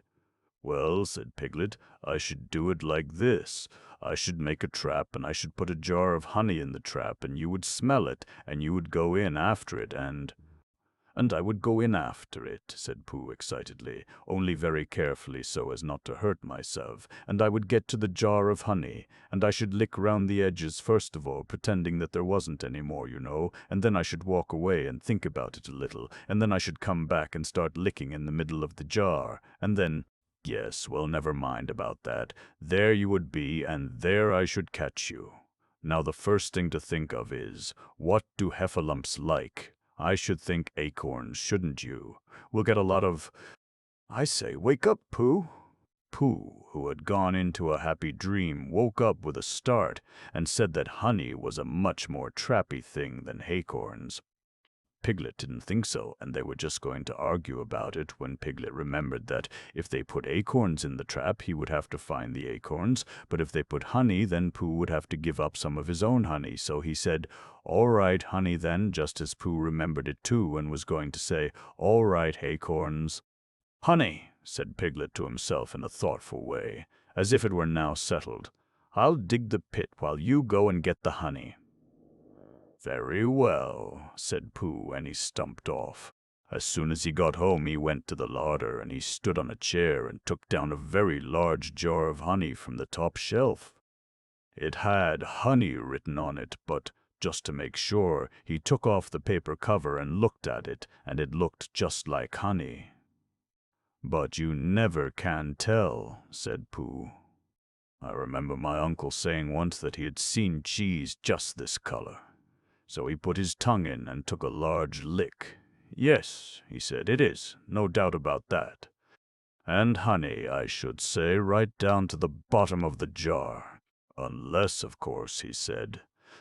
Well, said Piglet, I should do it like this. I should make a trap, and I should put a jar of honey in the trap, and you would smell it, and you would go in after it, and I would go in after it, said Pooh excitedly, only very carefully so as not to hurt myself, and I would get to the jar of honey, and I should lick round the edges first of all, pretending that there wasn't any more, you know, and then I should walk away and think about it a little, and then I should come back and start licking in the middle of the jar, and then— Yes, well, never mind about that. There you would be, and there I should catch you. Now the first thing to think of is, what do heffalumps like? I should think acorns, shouldn't you? We'll get a lot of— I say, wake up, Pooh. Pooh, who had gone into a happy dream, woke up with a start and said that honey was a much more trappy thing than acorns. Piglet didn't think so, and they were just going to argue about it when Piglet remembered that if they put acorns in the trap, he would have to find the acorns, but if they put honey, then Pooh would have to give up some of his own honey. So he said, All right, honey, then, just as Pooh remembered it too, and was going to say, All right, acorns. Honey, said Piglet to himself in a thoughtful way, as if it were now settled. I'll dig the pit while you go and get the honey. Very well, said Pooh, and he stumped off. As soon as he got home, he went to the larder, and he stood on a chair and took down a very large jar of honey from the top shelf. It had honey written on it, but just to make sure, he took off the paper cover and looked at it, and it looked just like honey. But you never can tell, said Pooh. I remember my uncle saying once that he had seen cheese just this color. So he put his tongue in and took a large lick. Yes, he said, it is, no doubt about that. And honey, I should say, right down to the bottom of the jar. Unless, of course, he said,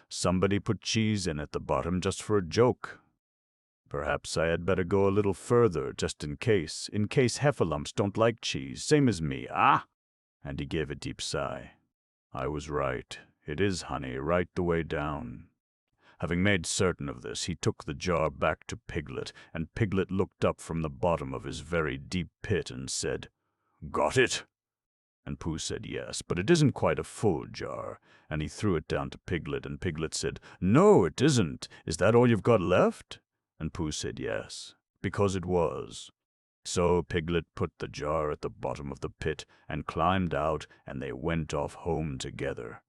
somebody put cheese in at the bottom just for a joke. Perhaps I had better go a little further, just in case heffalumps don't like cheese, same as me, ah? And he gave a deep sigh. I was right. It is honey right the way down. Having made certain of this, he took the jar back to Piglet, and Piglet looked up from the bottom of his very deep pit and said, Got it? And Pooh said yes, but it isn't quite a full jar, and he threw it down to Piglet, and Piglet said, No, it isn't. Is that all you've got left? And Pooh said yes, because it was. So Piglet put the jar at the bottom of the pit and climbed out, and they went off home together.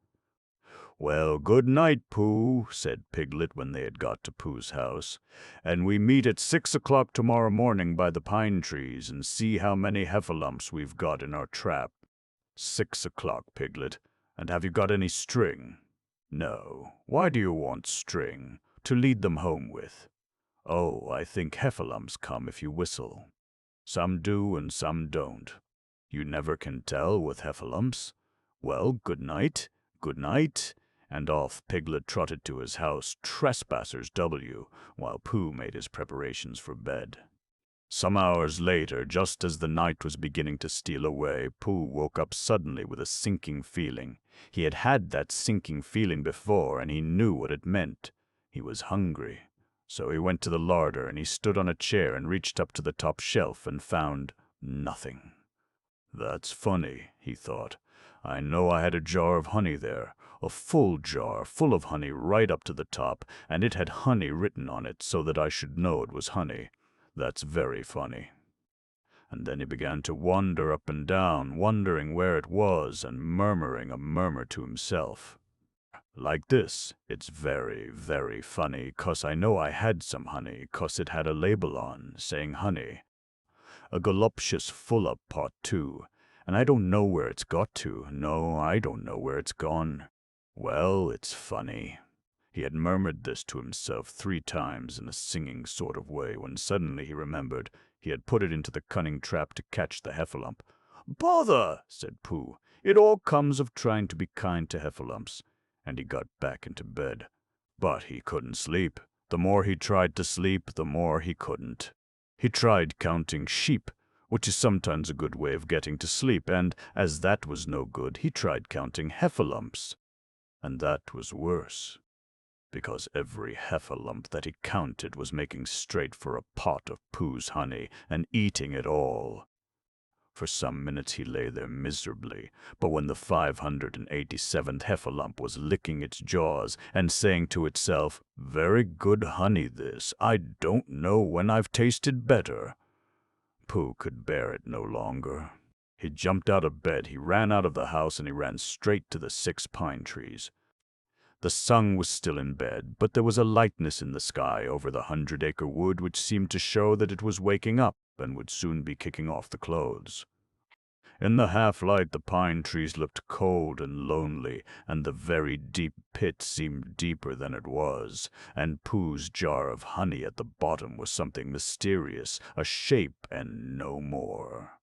Well, good night, Pooh, said Piglet when they had got to Pooh's house, and we meet at 6 o'clock tomorrow morning by the pine trees and see how many heffalumps we've got in our trap. 6 o'clock, Piglet, and have you got any string? No. Why do you want string? To lead them home with. Oh, I think heffalumps come if you whistle. Some do and some don't. You never can tell with heffalumps. Well, good night, and off Piglet trotted to his house, Trespassers W, while Pooh made his preparations for bed. Some hours later, just as the night was beginning to steal away, Pooh woke up suddenly with a sinking feeling. He had had that sinking feeling before, and he knew what it meant. He was hungry. So he went to the larder, and he stood on a chair and reached up to the top shelf and found nothing. That's funny, he thought. I know I had a jar of honey there, a full jar full of honey right up to the top, and it had honey written on it so that I should know it was honey. That's very funny. And then he began to wander up and down, wondering where it was and murmuring a murmur to himself. Like this, it's very, very funny, 'cause I know I had some honey, 'cause it had a label on, saying honey. A goluptious full-up pot, too, and I don't know where it's got to. No, I don't know where it's gone. Well, it's funny. He had murmured this to himself 3 times in a singing sort of way when suddenly he remembered he had put it into the cunning trap to catch the heffalump. "Bother!" said Pooh. "It all comes of trying to be kind to heffalumps." And he got back into bed. But he couldn't sleep. The more he tried to sleep, the more he couldn't. He tried counting sheep, which is sometimes a good way of getting to sleep, and as that was no good, he tried counting heffalumps. And that was worse, because every heffalump that he counted was making straight for a pot of Pooh's honey and eating it all. For some minutes he lay there miserably, but when the 587th heffalump was licking its jaws and saying to itself, "Very good honey this, I don't know when I've tasted better," Pooh could bear it no longer. He jumped out of bed, he ran out of the house, and he ran straight to the 6 pine trees. The sun was still in bed, but there was a lightness in the sky over the 100 Acre Wood which seemed to show that it was waking up and would soon be kicking off the clothes. In the half-light the pine trees looked cold and lonely, and the very deep pit seemed deeper than it was, and Pooh's jar of honey at the bottom was something mysterious, a shape and no more.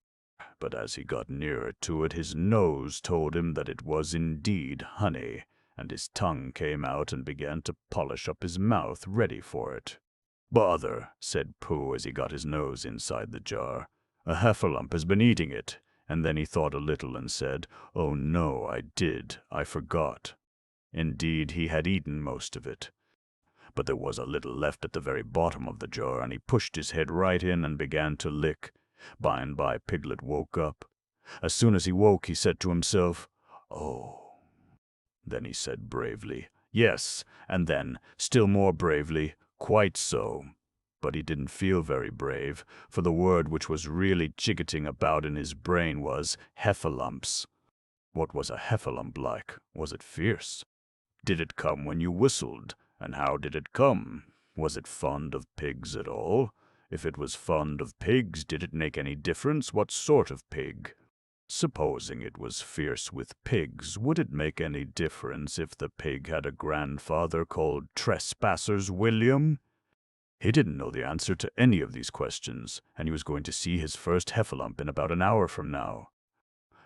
But as he got nearer to it, his nose told him that it was indeed honey, and his tongue came out and began to polish up his mouth, ready for it. "Bother," said Pooh as he got his nose inside the jar. "A heffalump has been eating it." And then he thought a little and said, "Oh no, I forgot." Indeed, he had eaten most of it. But there was a little left at the very bottom of the jar, and he pushed his head right in and began to lick. By and by Piglet woke up. As soon as he woke, he said to himself, "Oh." Then he said bravely, "Yes," and then, still more bravely, "Quite so." But he didn't feel very brave, for the word which was really jiggetting about in his brain was heffalumps. What was a heffalump like? Was it fierce? Did it come when you whistled? And how did it come? Was it fond of pigs at all? If it was fond of pigs, did it make any difference what sort of pig? Supposing it was fierce with pigs, would it make any difference if the pig had a grandfather called Trespassers William? He didn't know the answer to any of these questions, and he was going to see his first heffalump in about an hour from now.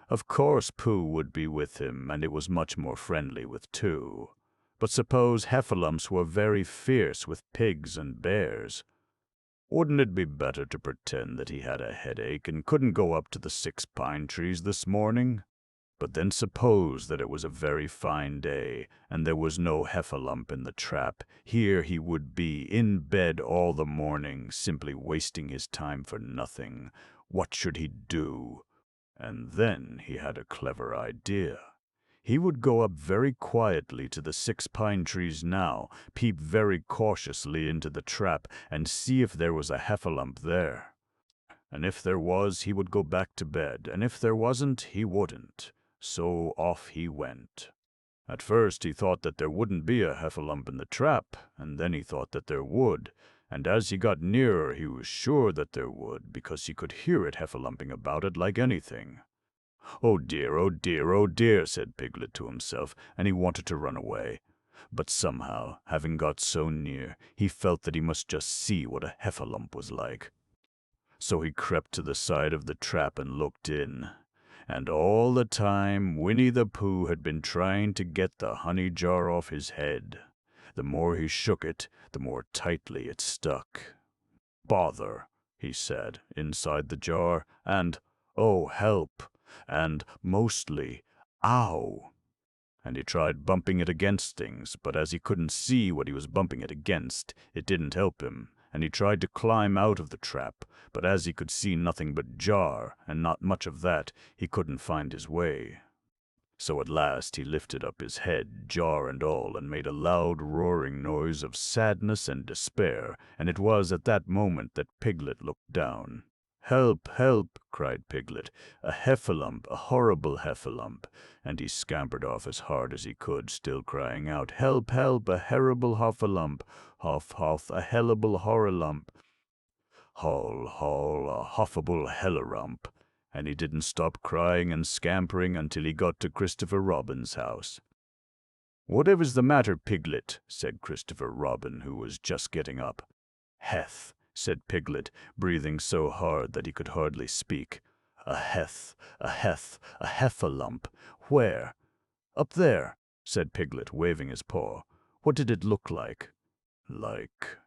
Of course Pooh would be with him, and it was much more friendly with 2. But suppose heffalumps were very fierce with pigs and bears? Wouldn't it be better to pretend that he had a headache and couldn't go up to the 6 pine trees this morning? But then suppose that it was a very fine day, and there was no heffalump in the trap. Here he would be, in bed all the morning, simply wasting his time for nothing. What should he do? And then he had a clever idea. He would go up very quietly to the 6 pine trees now, peep very cautiously into the trap, and see if there was a heffalump there. And if there was, he would go back to bed, and if there wasn't, he wouldn't. So off he went. At first he thought that there wouldn't be a heffalump in the trap, and then he thought that there would, and as he got nearer he was sure that there would, because he could hear it heffalumping about it like anything. "Oh dear, oh dear, oh dear," said Piglet to himself, and he wanted to run away. But somehow, having got so near, he felt that he must just see what a heffalump was like. So he crept to the side of the trap and looked in. And all the time, Winnie-the-Pooh had been trying to get the honey jar off his head. The more he shook it, the more tightly it stuck. "Bother," he said, inside the jar, and, "Oh, help," and, mostly, "Ow." And he tried bumping it against things, but as he couldn't see what he was bumping it against, it didn't help him, and he tried to climb out of the trap, but as he could see nothing but jar, and not much of that, he couldn't find his way. So at last he lifted up his head, jar and all, and made a loud roaring noise of sadness and despair, and it was at that moment that Piglet looked down. "Help, help," cried Piglet, "a heffalump, a horrible heffalump," and he scampered off as hard as he could, still crying out, "Help, help, a horrible hoffalump, hoff, hoff, a hellable horrorlump, haul, haul, a hoffable hellarump," and he didn't stop crying and scampering until he got to Christopher Robin's house. "Whatever's the matter, Piglet?" said Christopher Robin, who was just getting up. "Heth," said Piglet, breathing so hard that he could hardly speak. "A heth, a heth, a heffalump. Where?" "Up there," said Piglet, waving his paw. "What did it look like?" Like.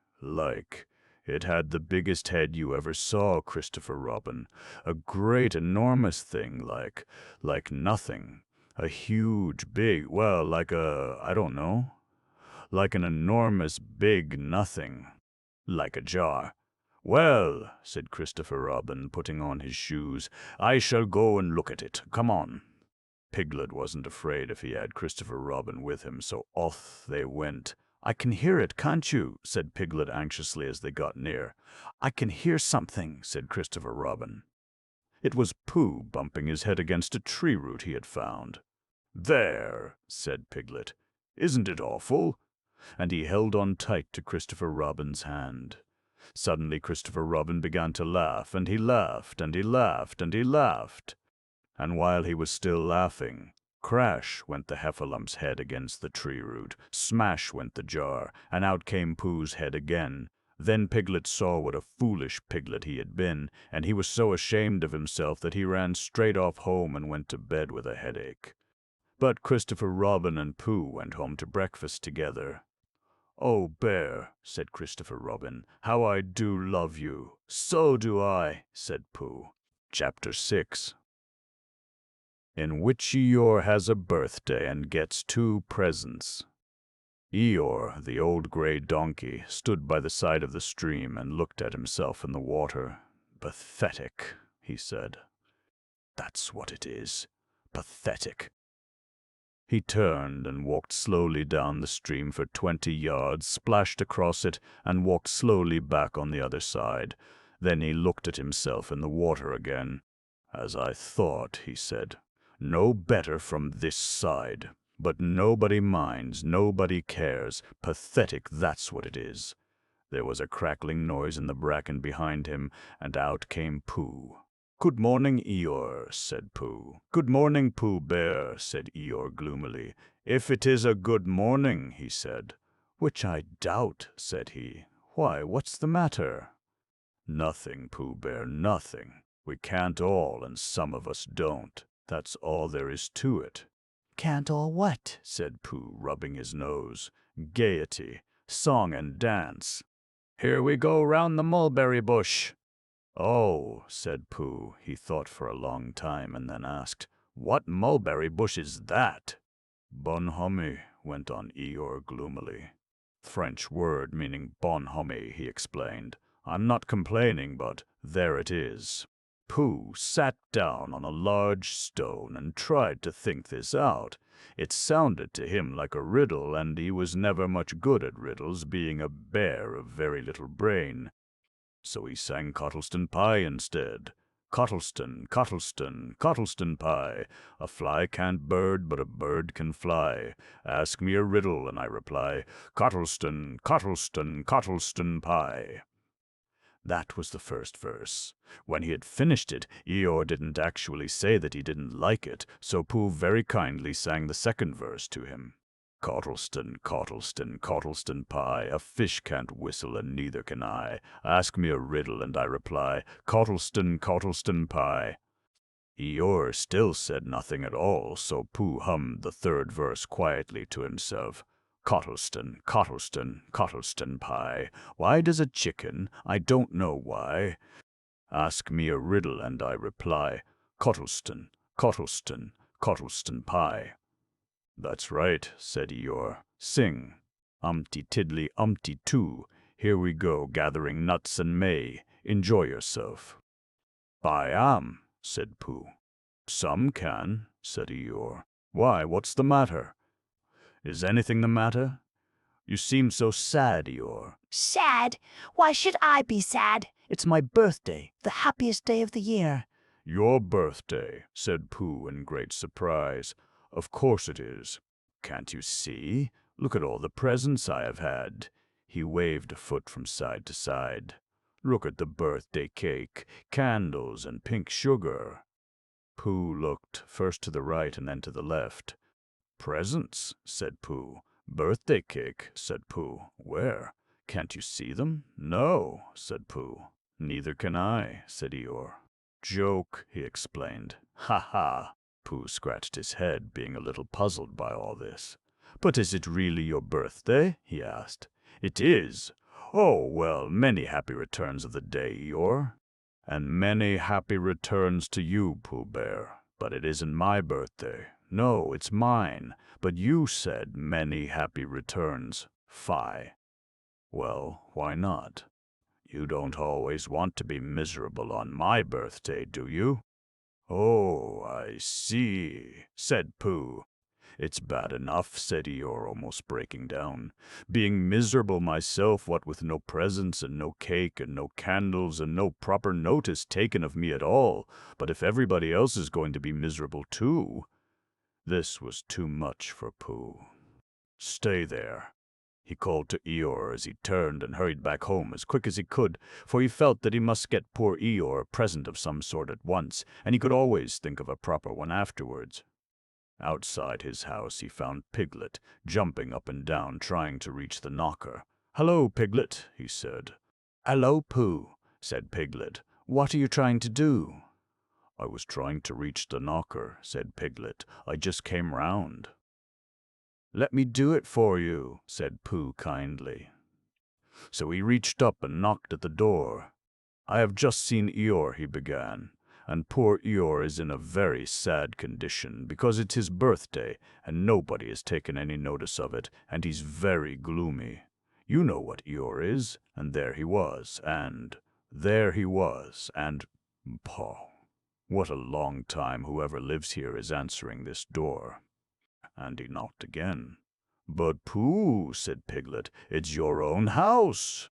It had the biggest head you ever saw, Christopher Robin. A great, enormous thing, like nothing. A huge, big, well, I don't know. Like an enormous, big nothing. Like a jar. "Well," said Christopher Robin, putting on his shoes, "I shall go and look at it. Come on." Piglet wasn't afraid if he had Christopher Robin with him, so off they went. "I can hear it, can't you?" said Piglet anxiously as they got near. "I can hear something," said Christopher Robin. It was Pooh bumping his head against a tree root he had found. "There," said Piglet. "Isn't it awful?" And he held on tight to Christopher Robin's hand. Suddenly Christopher Robin began to laugh, and he laughed, and he laughed, and he laughed. And while he was still laughing, crash went the heffalum's head against the tree root, smash went the jar, and out came Pooh's head again. Then Piglet saw what a foolish Piglet he had been, and he was so ashamed of himself that he ran straight off home and went to bed with a headache. But Christopher Robin and Pooh went home to breakfast together. "Oh, Bear," said Christopher Robin, "how I do love you." "So do I," said Pooh. Chapter 6 In which Eeyore has a birthday and gets 2 presents. Eeyore, the old gray donkey, stood by the side of the stream and looked at himself in the water. "Pathetic," he said. "That's what it is. Pathetic." He turned and walked slowly down the stream for 20 yards, splashed across it, and walked slowly back on the other side. Then he looked at himself in the water again. "As I thought," he said. "No better from this side. But nobody minds, nobody cares. Pathetic, that's what it is." There was a crackling noise in the bracken behind him, and out came Pooh. "Good morning, Eeyore," said Pooh. "Good morning, Pooh Bear," said Eeyore gloomily. "If it is a good morning," he said. "Which I doubt," said he. "Why, what's the matter?" "Nothing, Pooh Bear, nothing. We can't all, and some of us don't. That's all there is to it." "Can't all what?" said Pooh, rubbing his nose. "Gaiety, song and dance. Here we go round the mulberry bush." "Oh," said Pooh. He thought for a long time and then asked, "What mulberry bush is that?" "Bonhomie," went on Eeyore gloomily. "French word meaning bonhomie," he explained. "I'm not complaining, but there it is." Pooh sat down on a large stone and tried to think this out. It sounded to him like a riddle, and he was never much good at riddles, being a bear of very little brain. So he sang Cottleston Pie instead. "Cottleston, Cottleston, Cottleston Pie. A fly can't bird, but a bird can fly. Ask me a riddle, and I reply, Cottleston, Cottleston, Cottleston Pie." That was the first verse. When he had finished it, Eeyore didn't actually say that he didn't like it, so Pooh very kindly sang the second verse to him. "Cottleston, Cottleston, Cottleston Pie. A fish can't whistle, and neither can I. Ask me a riddle, and I reply, Cottleston, Cottleston Pie." Eeyore still said nothing at all, so Pooh hummed the third verse quietly to himself. Cottleston, Cottleston, Cottleston pie. Why does a chicken, I don't know why, ask me a riddle and I reply, Cottleston, Cottleston, Cottleston pie. That's right, said Eeyore. Sing. Umpty tiddly umpty too. Here we go gathering nuts and may. Enjoy yourself. I am, said Pooh. Some can, said Eeyore. Why, what's the matter? Is anything the matter? You seem so sad, Eeyore. Sad? Why should I be sad? It's my birthday, the happiest day of the year. Your birthday, said Pooh in great surprise. Of course it is. Can't you see? Look at all the presents I have had. He waved a foot from side to side. Look at the birthday cake, candles, and pink sugar. Pooh looked first to the right and then to the left. Presents, said Pooh. Birthday cake, said Pooh. Where? Can't you see them? No, said Pooh. Neither can I, said Eeyore. Joke, he explained. Ha ha. Pooh scratched his head, being a little puzzled by all this. But is it really your birthday? He asked. It is. Oh, well, many happy returns of the day, Eeyore. And many happy returns to you, Pooh Bear. But it isn't my birthday. No, it's mine. But you said many happy returns. Fie. Well, why not? You don't always want to be miserable on my birthday, do you? Oh, I see, said Pooh. It's bad enough, said Eeyore, almost breaking down. Being miserable myself, what with no presents and no cake and no candles and no proper notice taken of me at all. But if everybody else is going to be miserable too. This was too much for Pooh. Stay there, he called to Eeyore as he turned and hurried back home as quick as he could, for he felt that he must get poor Eeyore a present of some sort at once, and he could always think of a proper one afterwards. Outside his house he found Piglet, jumping up and down trying to reach the knocker. "Hello, Piglet," he said. Hello, Pooh, said Piglet. What are you trying to do? I was trying to reach the knocker, said Piglet. I just came round. Let me do it for you, said Pooh kindly. So he reached up and knocked at the door. I have just seen Eeyore, he began, and poor Eeyore is in a very sad condition because it's his birthday and nobody has taken any notice of it, and he's very gloomy. You know what Eeyore is, and there he was, and Paw, what a long time whoever lives here is answering this door. And he knocked again. But Pooh, said Piglet, it's your own house.